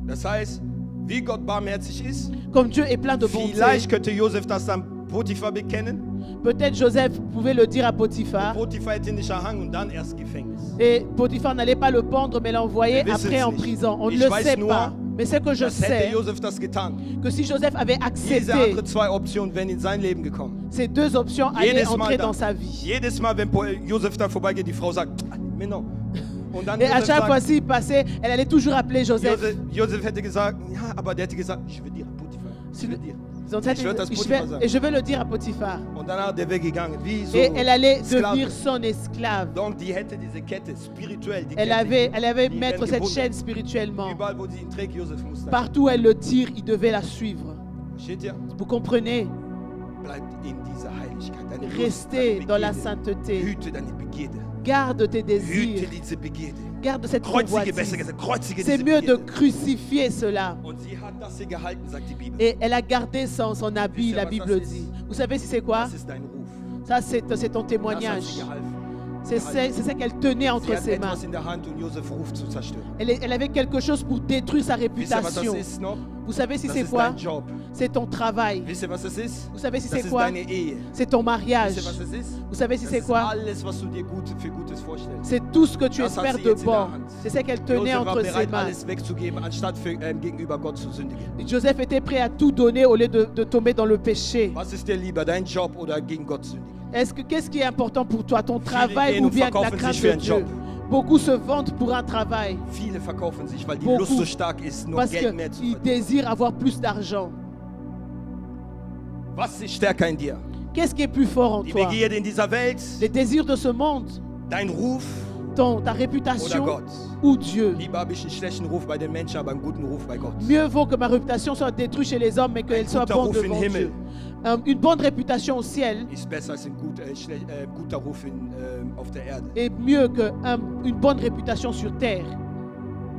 Das heißt, wie Gott barmherzig ist, Comme Dieu est plein de bonté, vielleicht könnte Josef das dann Potiphar bekennen. peut-être Joseph pouvait le dire à Potiphar. Potiphar hätte ihn nicht erhangen und dann erst Gefängnis. Et Potiphar n'allait pas le pendre, mais l'envoyer Wir wissen's après en nicht. prison. On ne Ich le weiß sait nur, pas. Mais ce que je Das hätte sais, Josef das getan. que si Joseph avait Diese accepté andere zwei Optionen wären in sein Leben gekommen. ces deux options, allaient Jedes entrer Mal, dans sa vie. jedes Mal, wenn Josef da vorbeigeht, die Frau sagt, "Ah, mais non." Und dann Et à Josef chaque fois sagt, s'il passait, elle allait toujours appeler Joseph. Josef hätte gesagt, ja, aber der hätte gesagt, ich will dir, Potiphar, ich will dir. Ils ont dit, Je vais das je Potiphar vais- sagen. et je vais le dire à Potiphar. Und dann hat er weggegangen, wie so Et elle allait Sklave. devenir son esclave. Donc die hätte diese Kette spirituell, die Elle Kette, avait die mettre werden cette gebunden. chaîne spirituellement. Überall, wo sie ihn trägt, Josef muss da. Partout où elle le tire, il devait la suivre. Steht ihr? Vous comprenez? Bleibt in dieser Heiligkeit. Deine Lust, Restez deine dans la Begierde. sainteté. Hüte deine Begierde. Garde tes Hüte désirs. diese Begierde. Garde cette Kreuzige, besser convoitise. gesagt, kreuzige C'est diese mieux de Begierde. crucifier cela. Und sie hat das hier gehalten, sagt die Bibel. Et elle a gardé son habit, la Bible dit. Vous savez si c'est quoi? Das ist dein Ruf. Ça, c'est ton Das hat sie témoignage. gehalten. C'est ce qu'elle tenait Sie entre hat ses mains. etwas in der Hand, um Josef Ruf zu zerstören. Elle avait quelque chose pour détruire sa Wisst ihr, was das réputation. ist noch? Vous savez si Das c'est ist quoi? dein Job. C'est ton travail. Wisst ihr, was das ist? Vous savez si Das c'est ist quoi? deine Ehe. C'est ton Wisst mariage. ihr, was das ist? Vous savez si Das c'est ist quoi? alles, was du dir für Gutes vorstellst. C'est tout ce que tu Das hat espères sie de jetzt in der bon. Hand. C'est ce qu'elle tenait Josef war entre ses bereit, mains. alles wegzugeben, anstatt gegenüber Gott zu sündigen. Joseph était prêt à tout donner au lieu de tomber dans le péché. Was ist dir lieber, dein Job oder gegen Gott sündigen? Qu'est-ce qui est important pour toi, ton travail gehen ou und bien la verkaufen crainte sich für de einen Dieu? Job. Beaucoup se vendent pour un travail Viele verkaufen sich, weil die Beaucoup. Lust so stark ist, nur parce Geld mehr zu qu'ils verdienen. désirent avoir plus d'argent. Was ist stärker in dir? Qu'est-ce qui est plus fort en Die toi? Begierde in dieser Welt, Les désirs de ce monde, dein Ruf ta oder réputation Gott? ou Dieu? Lieber habe ich einen schlechten Ruf bei den Menschen, aber einen guten Ruf bei Gott. Mieux vaut que ma réputation soit détruite chez les hommes, mais qu'elle soit guter bonne Ruf im devant Himmel. Dieu. Une bonne réputation au ciel Ist besser als ein guter Ruf auf der Erde. est mieux qu'une bonne réputation sur terre.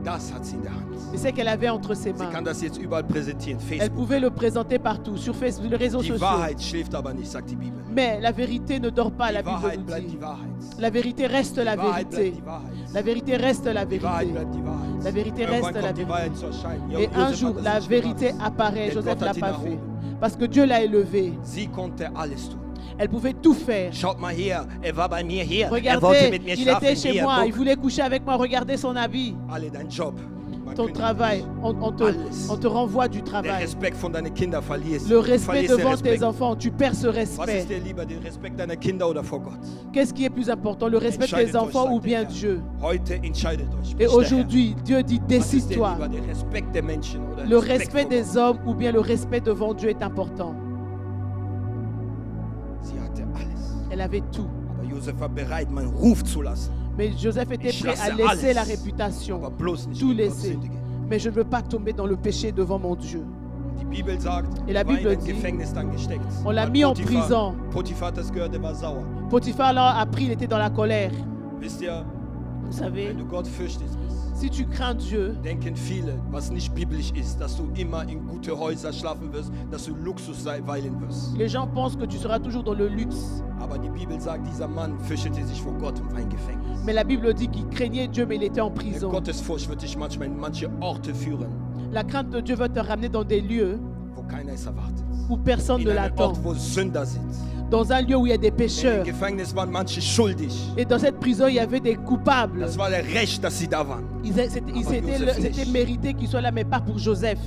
Das hat sie in der Hand. C'est ce qu'elle avait entre ses Sie mains. kann das jetzt überall präsentieren, Elle Facebook. pouvait le présenter partout, sur Facebook, les réseaux Die sociaux. Wahrheit schläft aber nicht, sagt die Bibel. Mais la vérité ne dort pas, la Die Bible Wahrheit nous bleibt dit. die Wahrheit. La vérité reste la Die Wahrheit vérité. bleibt die Wahrheit. La vérité reste la Die Wahrheit vérité. bleibt die Wahrheit. La vérité Irgendwann reste la kommt die vérité. Wahrheit zu erscheinen. Et un Josef jour, hat das la nicht vérité gemacht. apparaît. Denn Joseph Gott l'a hat ihn pas fait. erhoben. Parce que Dieu l'a élevé. Sie konnte alles tun. Elle pouvait tout faire. Schaut mal her, war bei mir hier. Regardez, mit mir il schlafen. était chez Hier, moi. guck. Il voulait coucher avec moi. Regardez son habit. Alle dein Job. Man Ton könnte travail. Alles. On te renvoie du Den travail. Respekt von deinen Kindern verlierst. Le Du respect verlierst den devant Respekt. tes enfants. Tu perds ce Was respect. ist dir lieber, den Respekt deiner Kinder oder vor Gott? Qu'est-ce qui est plus important, le respect Entscheidet des euch, enfants ou sagt der bien Herr. Dieu? Heute entscheidet euch. Et Spricht der aujourd'hui, Dieu dit, Herr. Was ist dir décide-toi. lieber, der Respekt der Menschen oder Le Respekt respect vor des Gott? hommes ou bien le respect devant Dieu est important. Sie hatte alles. Elle avait tout. Aber Josef war bereit, meinen Ruf zu lassen. Mais Joseph était Ich prêt à lasse laisser alles. la réputation, Aber bloß nicht tout gegen Gott laisser. sündigen. Mais je ne veux pas tomber dans le péché devant mon Dieu. Die Bibel sagt, Et la er war in Bible ein dit, Gefängnis dann gesteckt. on l'a Weil mis en Potiphar- prison. Potiphar hat das gehört, der war sauer. Potiphar l'a appris, il était dans la colère. Wisst ihr, Vous savez, wenn du Gott fürchtest bist, si tu crains Dieu, denken viele, was nicht biblisch ist, dass du immer in gute Häuser schlafen wirst, dass du Luxus weilen wirst. les gens pensent que tu seras toujours dans le luxe. Aber die Bibel sagt, dieser Mann fürchtete sich vor Gott und war im Gefängnis. Mais la Bible dit qu'il craignait Dieu, mais il était en Der prison. Gottesfurcht wird dich manchmal in manche Orte führen, La crainte de Dieu va te ramener dans des lieux wo keiner es erwartet. où personne In ne einem l'attend. Ort, wo Sünder sind. Dans un lieu où il y a des Denn Im pécheurs. Gefängnis waren manche schuldig. Et dans cette prison, il y avait des coupables. Das war der Recht, dass sie da waren. C'était Joseph nicht. mérité qu'ils soient là, mais pas pour Joseph.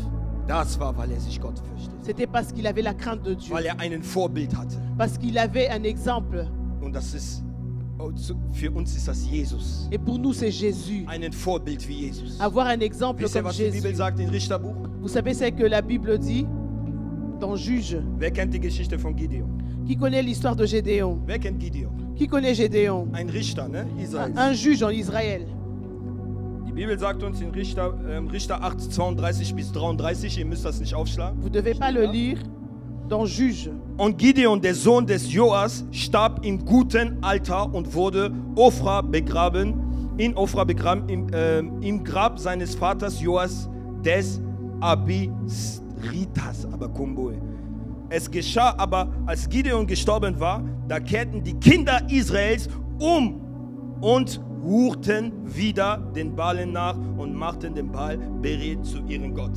Das war, weil er sich Gott fürchtet. C'était parce qu'il avait la crainte de Dieu. Weil er einen Vorbild hatte. Parce qu'il avait un exemple. Und das ist, für uns ist das Jesus. Et pour nous, c'est Jésus. Einen Vorbild wie Jesus. Avoir un exemple Wisst ihr, comme was die Bibel Jésus. sagt in Richterbuch? Vous savez ce que la Bible dit? dans Juge. Wer kennt die Geschichte von Gideon? Qui connaît l'histoire de Gédéon? Wer kennt Gideon? Qui connaît Gédéon? Ein Richter, ne? Israel. Un juge en Israël. Die Bibel sagt uns in Richter 8, 32 bis 33, ihr müsst das nicht aufschlagen. Vous ne devez pas le lire dans Juge. Und Gideon, der Sohn des Joas, starb im guten Alter und wurde in Ofra begraben, im Grab seines Vaters Joas des Abisritas. Aber Kumboe. Es geschah aber, als Gideon gestorben war, da kehrten die Kinder Israels um und hurten wieder den Baalen nach und machten den Baal Berit zu ihrem Gott.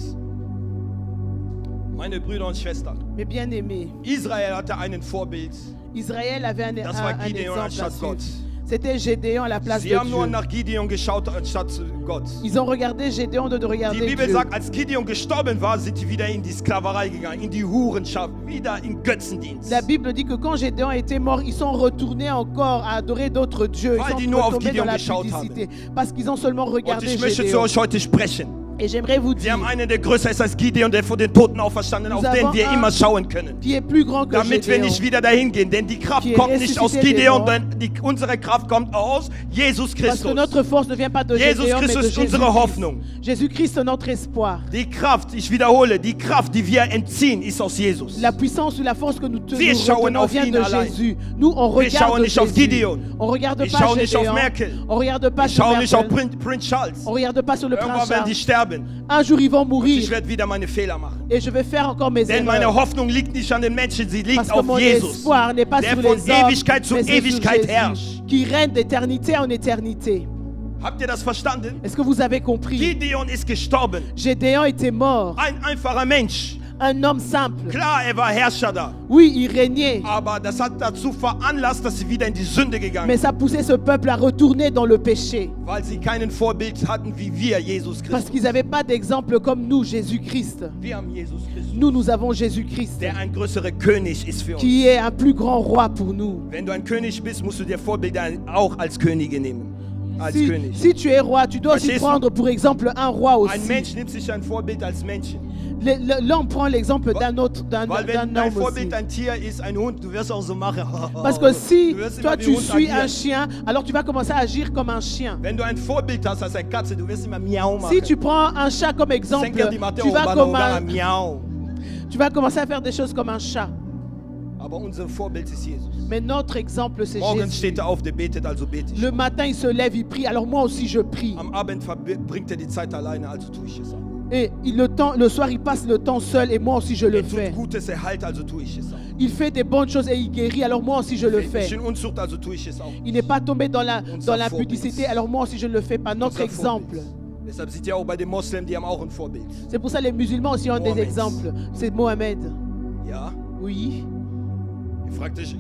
Meine Brüder und Schwestern, Mais bien aimé, Israel hatte einen Vorbild. Israël avait Das war un Gideon exemple à anstatt suivre. Gott. C'était Gédéon à la place Sie de haben nur Dieu. nach Gideon geschaut anstatt Gott. Ils ont regardé Gédéon de Die regarder Bibel Dieu. sagt, als Gideon gestorben war, sind sie wieder in die Sklaverei gegangen, in die Hurenschaft, wieder in Götzendienst. La Bible dit que quand Gédéon était mort, ils sont retournés encore à adorer d'autres dieux. Weil die Ils nur sont auf retombés Gideon dans la geschaut publicité. Parce qu'ils ont seulement Und regardé ich möchte zu Gédéon. euch heute sprechen. Et j'aimerais vous Wir haben dire, einen, der größer ist als Gideon, der von den Toten auferstanden, auf Nous den avons wir un- immer schauen können. qui est plus grand que Damit wir Gédéon. nicht wieder dahin gehen, denn die Kraft Qui est kommt nicht aus ressuscité des Gideon, morts. denn unsere Kraft kommt aus Jesus Parce que Christus. notre force ne vient pas de Jesus Gédéon, mais Christus de ist unsere Jésus-Christ. Hoffnung. Jésus-Christ est notre espoir. Die Kraft, ich wiederhole, die Kraft, die wir entziehen, ist aus Jesus. La puissance ou la force que nous Wir schauen retenons auf vient ihn de allein. Jésus. Nous, on Wir schauen regarde nicht auf Jésus. Gideon. On regarde Ich pas schaue nicht auf Gédéon. Merkel. On regarde pas Ich sur schaue nicht auf Merkel. Prince Charles. On regarde pas sur le Irgendwann prince werden die Charles. sterben. Un jour, ils vont Ich mourir. werde wieder meine Fehler machen. Et je vais faire encore mes Denn meine erreurs. Hoffnung liegt nicht an den Menschen, sie liegt Parce que auf mon Jesus. espoir n'est pas Der sur von les hommes, Ewigkeit zu mais c'est sur Ewigkeit Jésus, herrscht. qui règne d'éternité en éternité. Habt ihr das verstanden? Est-ce que vous avez compris? Gideon ist gestorben. Gédéon était mort, Ein einfacher Mensch. un homme simple. Klar, er war Herrscher da. Oui, il régnait, Aber das hat dazu veranlasst, dass sie wieder in die Sünde gegangen mais sind. ça poussait ce peuple à retourner dans le péché. Weil sie kein Vorbild hatten wie wir, Jesus Parce Christus. qu'ils n'avaient pas d'exemple comme nous, Jésus-Christ. Wir haben Jesus Christus, Nous avons Jésus-Christ, der ein größerer König ist für uns. qui est un plus grand roi pour nous. Wenn du ein König bist, musst du dir Vorbilder auch als Könige nehmen. Als König. Si tu es roi, tu dois aussi Verstehst du? prendre pour exemple un roi Ein aussi. Mensch nimmt sich ein Vorbild als Menschen. L'homme prend l'exemple d'un autre, d'un Weil wenn homme dein aussi. Vorbild ein Tier ist, ein Hund, du wirst auch so machen. Parce que si Du wirst toi immer wie tu Hund suis agieren. un chien, alors tu vas commencer à agir comme un chien. Wenn du ein Vorbild hast als eine Katze, du wirst immer miau machen. Si tu prends un chat comme exemple, Senker die Mathe tu vas, oben comme oder un- miau. tu vas commencer à faire des choses comme un chat. Aber unser Vorbild ist Jesus. Mais notre exemple, c'est Morgen Jésus. steht er auf, der betet, also bete ich. Le matin, il se lève, il prie. Alors moi aussi, je prie. Am Abend verbringt er die Zeit alleine, also tue ich es auch. Et le soir, il passe le temps seul et moi aussi, je le Er tut fais. Gutes, er heilt, also tue ich es auch. Il fait des bonnes choses et il guérit. Alors moi aussi, je le Ich fais. bin Unzucht, also tue ich es auch. Il n'est pas tombé dans Unser l'impudicité. Alors moi aussi, je ne le fais pas. Notre Unser exemple. Vorbild. Deshalb seht ihr auch bei den Moslems, die haben auch ein Vorbild. C'est pour ça que les musulmans aussi ont des Mohammed. exemples. C'est Mohamed. Ja? Oui.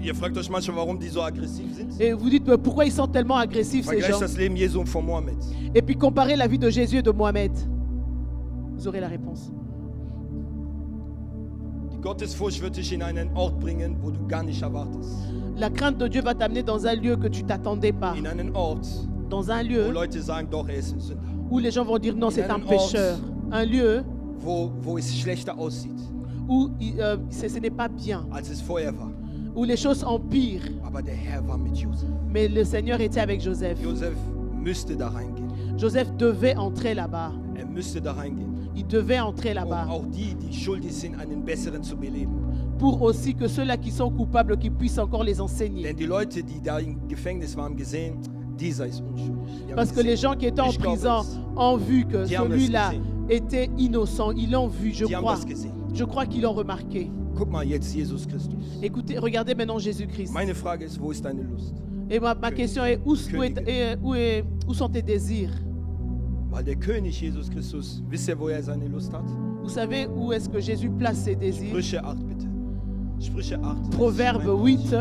Ihr fragt euch manchmal, warum die so aggressiv sind. Et vous dites, pourquoi ils sont tellement agressifs, ces Vergleicht gens? das Leben Jesu und von Mohammed. Et puis comparez la vie de Jésus et de Mohamed. Vous aurez la réponse. Die Gottesfurcht wird dich in einen Ort bringen, wo du gar nicht erwartest. La crainte de Dieu va t'amener dans un lieu que tu t'attendais pas. In einen Ort, Dans un wo lieu Leute sagen, doch, er ist ein Sünder. où les gens vont dire non, c'est un einen Ort. pécheur. Un lieu Wo es schlechter aussieht, où ce n'est pas bien, als es vorher war. où les choses empirent. Aber der Herr war mit Josef. Mais le Seigneur était avec Joseph. Josef müsste da reingehen. Joseph devait entrer là-bas. Er müsste da reingehen. Il devait entrer Um là-bas. auch die, die schuldig sind, einen besseren zu beleben. Pour aussi que ceux-là qui sont coupables, qui puissent encore les enseigner. Denn die Leute, die da im Gefängnis waren, haben gesehen, dieser ist unschuldig. Die haben Parce que les gesehen. gens qui étaient en Ich glaube prison es. ont vu que Die haben es celui-là gesehen. était innocent. Ils l'ont vu, je Die haben crois. das gesehen. Je crois qu'ils l'ont remarqué. Guck mal jetzt Jesus Christus. Écoutez, regardez maintenant Jésus-Christ. Meine Frage ist, wo ist deine Lust? Et ma question est, où sont tes désirs? Weil der König Jesus Christus, wisst ihr, wo er seine Lust hat? Vous savez où est-ce que Jésus place ses désirs? Sprüche 8 bitte. Sprüche 8. Proverbe 8.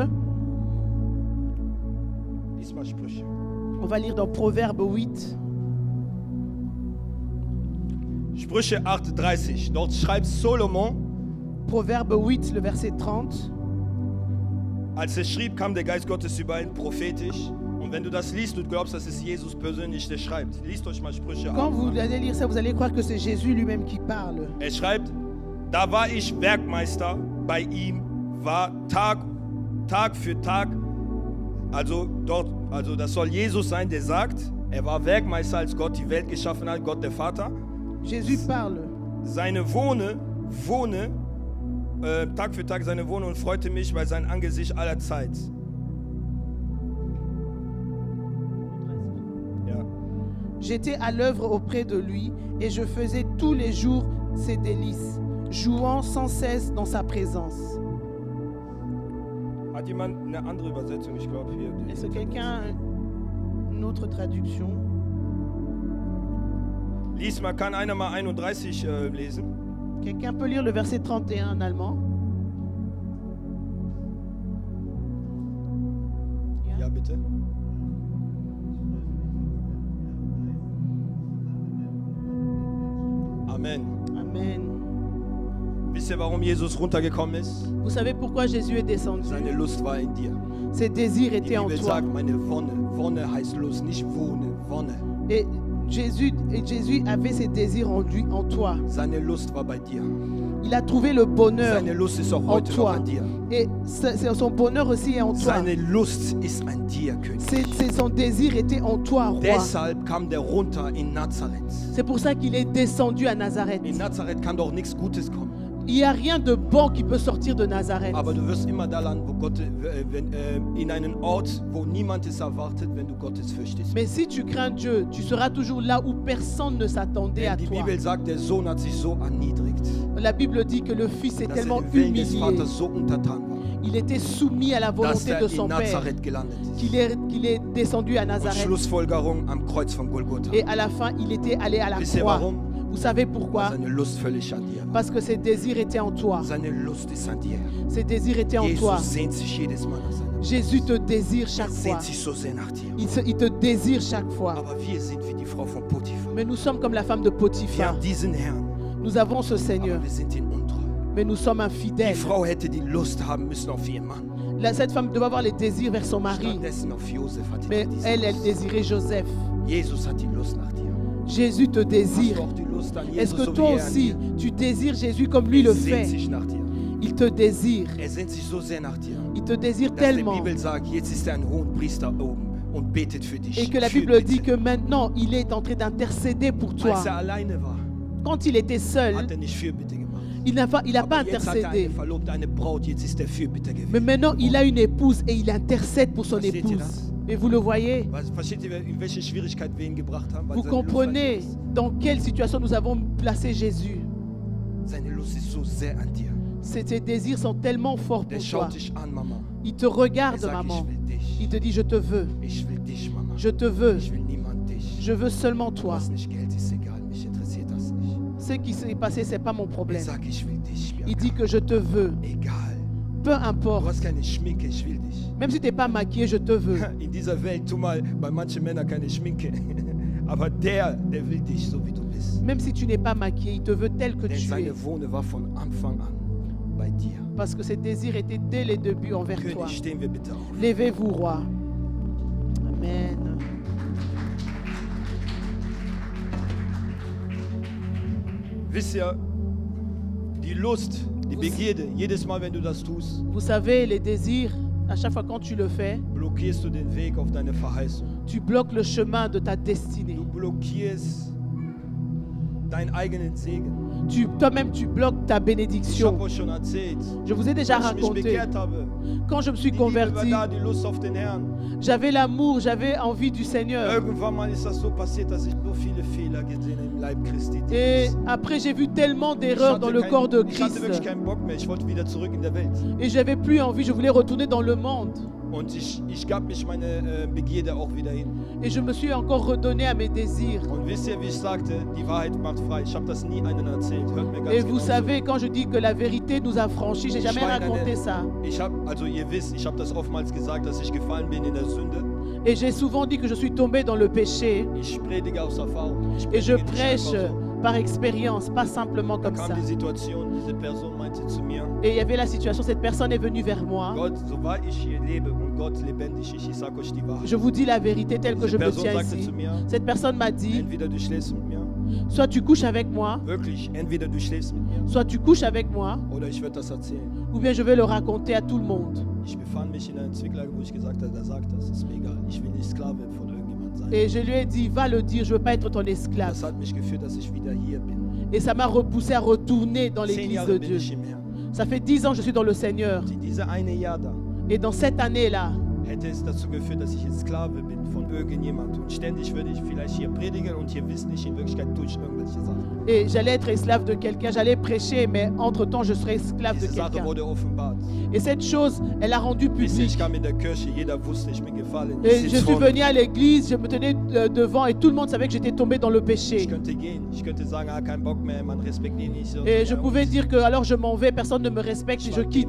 Lies mal Sprüche. On va lire dans Proverbe 8. Sprüche 8, 30. Dort schreibt Solomon, Proverbe 8, le verset 30. als er schrieb, kam der Geist Gottes über ihn prophetisch. Und wenn du das liest, du glaubst, dass es Jesus persönlich, der schreibt. Liest euch mal Sprüche Quand 8. vous allez lire ça, vous allez croire que c'est Jésus lui-même qui parle. Er schreibt, Da war ich Werkmeister bei ihm, war Tag für Tag, also das soll Jesus sein, der sagt, er war Werkmeister, als Gott die Welt geschaffen hat, Gott der Vater. Jésus parle. Seine Wohne, Tag für Tag seine Wohne und freute mich bei seinem Angesicht aller Zeit. Ja. J'étais à l'œuvre auprès de lui et je faisais tous les jours ses délices, jouant sans cesse dans sa présence. Hat jemand eine andere Übersetzung? Ich glaube hier. Est-ce que quelqu'un a une autre traduction? Lies mal, kann einer mal 31 lesen? Quelqu'un peut lire le verset 31 en allemand? Ja, bitte. Amen. Amen. Wisst ihr, warum Jesus runtergekommen ist? Vous savez pourquoi Jésus est descendu? Seine Lust war in dir. Ses désirs Die étaient en Bibel toi. sagt, meine Wonne. Wonne heißt Lust, nicht Wohne. Wonne. Et Jésus avait ses désirs en lui, en toi. Seine Lust war bei dir. Il a trouvé le bonheur Seine Lust ist auch en heute noch toi. an dir. Et son bonheur aussi est en toi. Seine Lust ist an dir, König. Son désir était en toi, roi. Deshalb kam der runter in Nazareth. C'est pour ça qu'il est descendu à Nazareth. In Nazareth kann doch nichts Gutes kommen. Il n'y a rien de bon qui peut sortir de Nazareth. Aber du wirst immer da landen, wo Gott, in einen Ort, wo niemand es erwartet, wenn du Gottes fürchtest. Mais si tu crains Dieu, tu seras toujours là où personne ne s'attendait à Denn die toi. Bibel sagt, der Sohn hat sich so erniedrigt, La Bible dit que le Fils est dass er tellement dem Willen des humilié. Vaters so untertan war, Il était soumis à la dass volonté er de in son Père. Nazareth gelandet ist. Qu'il est descendu à Und Nazareth. Schlussfolgerung am Kreuz von Golgotha. Et à la fin, il était allé à la Wisst ihr croix. warum? Vous savez pourquoi? Seine Lust völlig an dir war. Parce que ses désirs étaient en toi. Seine Lust ist an dir. Ses désirs étaient en toi. Jesus sehnt sich jedes Mal nach seiner Lust. Jésus te désire chaque Er fois. sehnt sich so sehr nach dir. Il te désire chaque fois. Aber wir sind wie die Frau von Potiphar. Mais nous sommes comme la femme de Wir Potiphar. haben diesen Herrn, Nous avons ce Seigneur, aber wir sind ihm untreu. mais nous sommes Die infidèles. Frau hätte die Lust haben müssen auf ihren Mann. Cette femme devait avoir les désirs vers son mari, Stattdessen auf Josef hat mais diese elle Lust. désirait Joseph. Jesus hat die Lust nach dir. Jésus te Hast désire. du auch die Lust an Est-ce Jesus, que so toi wie er an aussi, dir? tu désires Jésus comme lui le Er sehnt fait? sich nach dir. Il te désire. Er sehnt sich so sehr nach dir, Il te désire dass die tellement. Bibel sagt, jetzt ist er ein Hohenpriester oben und betet für dich. Et que la Bible dit que maintenant, il est en train d'intercéder pour toi. Als er alleine war, Quand il était seul, hat er nicht Fürbitte gemacht. il n'a pas Aber jetzt hat er intercédé. eine Verlobte, eine Braut, jetzt ist er Fürbitte gewesen. Mais maintenant, il a une épouse et il intercède pour son Versteht ihr épouse. Et vous le voyez? Versteht ihr, in welche Schwierigkeit wir ihn gebracht haben? Weil Vous seine Lust comprenez an dir ist. dans quelle situation nous avons placé Jésus. Seine Lust ist so sehr an dir. Ses désirs sont tellement forts Der pour toi. schaut dich an, Mama. Il te Er regarde, sagt, maman. ich will dich. Il te dit, je te veux. Ich will dich, Mama. Je te veux. Ich will niemand dich. Je veux seulement toi. Was nicht Geld ist egal, mich interessiert das nicht. Ce qui s'est passé, c'est pas mon Er problème. sagt, ich will dich. Il dit que je te veux. Egal. Peu Du importe. hast keine Schminke, ich will dich. Même si tu n'es pas maquillé, je te veux. In dieser Welt, tu mal bei manchen Männern keine Schminke. Aber der will dich, so wie du bist. Même si tu n'es pas maquillé, il te veut tel que Denn tu es. seine Wohne war von Anfang an bei dir. Parce que ses désirs étaient dès les débuts envers toi. König, stehen wir bitte auf. Levez-vous, roi. Amen. Wisst ihr, die Lust, die Begierde, jedes Mal, wenn du das tust, Vous savez, les désirs, à chaque fois quand tu le fais, blockierst du den Weg auf deine Verheißung. tu bloques le chemin de ta destinée. Du blockierst deinen eigenen Segen. Toi-même, tu bloques ta Ich bénédiction. habe euch schon erzählt, Je vous ai déjà als ich mich raconté, bekehrt habe, quand je me suis die Liebe war converti, da, die Lust auf den Herrn. j'avais l'amour, j'avais envie du Seigneur. Irgendwann mal ist das so passiert, dass ich so viele Fehler gesehen habe im Leib Christi. Et après, j'ai vu tellement d'erreurs dans le corps de ich hatte wirklich Christ. keinen Bock mehr. Ich wollte wieder zurück in der Welt. Et j'avais plus envie, je voulais retourner dans le monde. Und ich gab mich meine Begierde auch wieder hin. Et je me suis encore redonné à mes désirs. Und wisst ihr, wie ich sagte, die Wahrheit macht frei. Ich habe das nie einem erzählt. Hört mir ganz Et genau vous zu. savez, quand je dis que la vérité nous a franchis, j'ai jamais raconté ça. Also ihr wisst, ich habe das oftmals gesagt, dass ich gefallen bin in der Sünde. Et j'ai souvent dit que je suis tombé dans le péché. Ich predige aus Erfahrung. Ich Et je predige nicht prêche einfach so. par expérience, pas simplement Da comme kam ça. die Situation, diese Person meinte zu mir, Et il y avait la situation, cette personne est venue vers moi. Gott, soweit ich hier lebe und Gott lebendig ist, ich sage euch die Wahrheit. Je vous dis la vérité telle que Diese je me Person tiens sagte ici. zu mir, Cette personne m'a dit, entweder du schläfst mit mir, soit tu couches avec moi, wirklich, entweder du schläfst mit mir, Soit tu couches avec moi, oder ich werde das erzählen. ou bien je vais le raconter à tout le monde. Ich befand mich in einer Zwicklage, wo ich gesagt habe, der sagt das, ist mir egal. Ich will nicht Sklave von irgendjemand sein. Et je lui ai dit, va le dire, je ne veux pas être ton esclave. Das hat mich geführt, dass ich wieder hier bin. Et ça m'a repoussé à retourner dans 10 l'église Jahre de bin Dieu. ich im Herrn. Ça fait 10 ans que je suis dans le Seigneur. Und diese eine Jahr da Et dans cette année-là, hätte es dazu geführt, dass ich jetzt Sklave bin von irgendjemand. Und ständig würde ich vielleicht hier predigen und hier wissen, ich in Wirklichkeit tue ich irgendwelche Sachen. et j'allais être esclave de quelqu'un, j'allais prêcher, mais entre-temps, je serais esclave de Diese Sache quelqu'un. wurde offenbart. Et cette chose, elle a rendu Wisst ihr, ich public. kam in der Kirche, jeder wusste, ich bin gefallen. Ich Et je sitze suis vorne. venu à l'église, je me tenais devant et tout le monde savait que j'étais tombé dans le péché. Ich könnte gehen, ich könnte sagen, ah, kein Bock mehr, man respektiert nicht so. Et je pouvais dire que alors je m'en vais, personne ne me respecte et je quitte.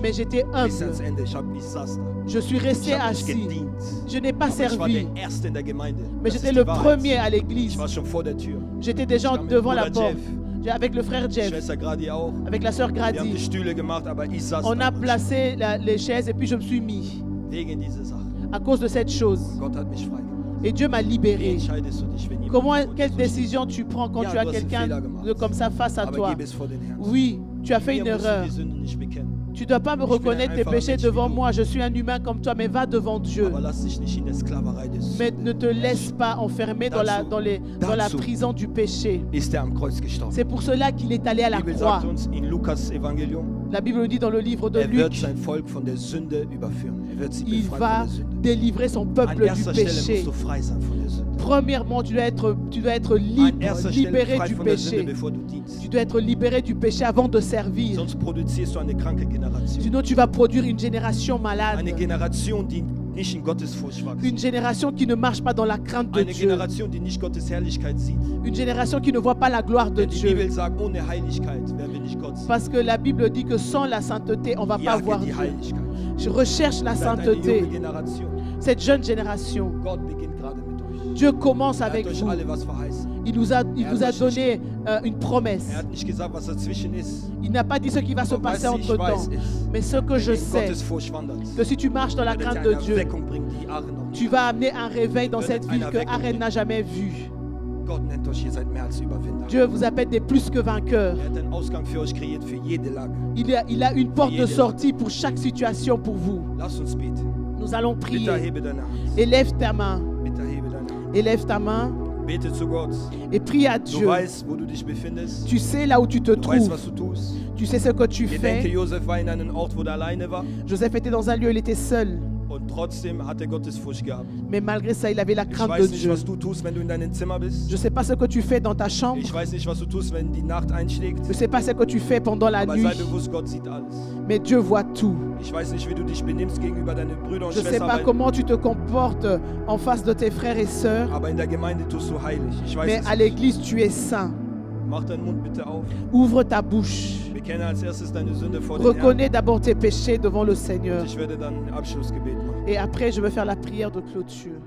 Mais j'étais Bis ans humble. Ende, ich saß da. Je suis resté Ich habe nicht assis. gedient. Je n'ai pas Aber ich war servi, der Erste in der Gemeinde. mais Das j'étais ist le die Wahrheit. premier à l'église. Ich war schon vor der Tür. J'étais déjà Ich war mit devant la Bruder porte. Jeff, Avec le frère Jeff, Schwester Gradi auch. avec la sœur Wir haben die Grady. Stühle gemacht, aber ich saß On da. a placé les chaises et puis je me suis mis Wegen dieser Sache. à cause de cette chose. Gott hat mich freigemacht. Et Dieu m'a Wie libéré. entscheidest du dich, wenn jemand Comment, vor dir quelle so décision tu prends quand Ja, tu as du hast einen quelqu'un Fehler gemacht. de comme ça face à steht? Aber toi? gib es vor den Herrn. Oui, tu as fait Mir une musst du erreur. die Sünde nicht bekennen. Tu ne dois pas me Ich bin reconnaître tes einfach ein péchés Mensch devant wie du. moi. Je suis un humain comme toi, mais va devant Dieu. Aber lass dich nicht in der Sklaverei des Mais Sünde. ne te laisse pas enfermer dans la, dans la Dazu. prison du péché. Ist er am Kreuz gestorben. C'est pour cela qu'il est allé à la Die Bibel croix. sagt uns in Lukas Evangelium, La Bible nous dit dans le livre de er wird Luc, sein Volk von der Sünde überführen. Er wird sie il befreien va von der Sünde. délivrer son An peuple du erster Stelle péché. musst du frei sein von der Sünde. Premièrement, tu dois être An libre, erster Stelle libéré frei du von der Sünde, péché. bevor du dienst. Tu dois être libéré du péché avant de servir. Sonst produzierst du eine kranke Generation. Sinon, tu vas produire une génération malade. Eine Generation, die nicht in Gottes Furcht Une wächst. génération qui ne marche pas dans la crainte de Eine Dieu. Generation, die nicht Gottes Herrlichkeit sieht. Une génération qui ne voit pas la gloire de Denn die Bibel Dieu. sagt, ohne Heiligkeit werden wir nicht Gott sehen. Parce que la Bible dit que sans la sainteté, on ne va pas Jage voir die Dieu. Heiligkeit. Je recherche la Seid eine sainteté. junge Generation. Cette jeune génération, Gott beginnt gerade mit euch. Dieu commence Er hat avec euch vous. alle was verheißen. Il vous a donné une promesse. Er hat nicht gesagt, was dazwischen ist. Il n'a pas dit ce qui va se Aber was passer ich entre temps. weiß ist, Mais ce que je wenn du in sais, Gottes Furcht wanderst, que si tu marches dans la wird er crainte dir de eine Dieu, Erweckung bringen, die Aachen noch nicht tu vas amener un réveil dans cette ville que Arène n'a jamais vu. hat. Gott nennt euch, ihr seid mehr als Überwinder. Dieu vous appelle des plus que vainqueurs. Er hat einen Ausgang für euch kreiert, für jede Lage. Il a une porte de sortie pour chaque situation pour vous. Lass uns beten. Nous allons Bitte prier. erhebe deine Hand. Élève ta main. Bitte erhebe deine Hand. Élève ta main Bete zu Gott. et prie à Du Dieu. weißt, wo du dich befindest. Tu sais là où tu te Du weißt, trouves. was du tust. Tu sais ce que tu Gedenke, fais. Josef war in einem Ort, wo er alleine war. Joseph était dans un lieu, il était seul. Und trotzdem hat er Gottes Furcht gehabt. Mais malgré ça, il avait la Ich crainte de weiß nicht, Dieu. was du tust, wenn du in deinem Zimmer bist. Je ne sais pas ce que tu fais dans ta chambre. Ich weiß nicht, was du tust, wenn die Nacht einschlägt. Je ne sais pas ce que tu fais pendant la Aber nuit. sei bewusst, Gott sieht alles. Mais Dieu voit tout. Ich weiß nicht, wie du dich benimmst gegenüber deinen Brüdern und Je ne sais Schwestern, pas weil- comment tu te comportes en face de tes frères et sœurs. aber in der Gemeinde tust du heilig. Ich weiß Mais es à nicht. l'église, tu es saint. Mach deinen Mund bitte auf. Ouvre ta bouche. Bekenne als erstes deine Sünde vor den Herrn. Reconnais d'abord tes péchés devant le Seigneur. Und ich werde dann ein Abschlussgebet machen. Et après, je vais faire la prière de clôture.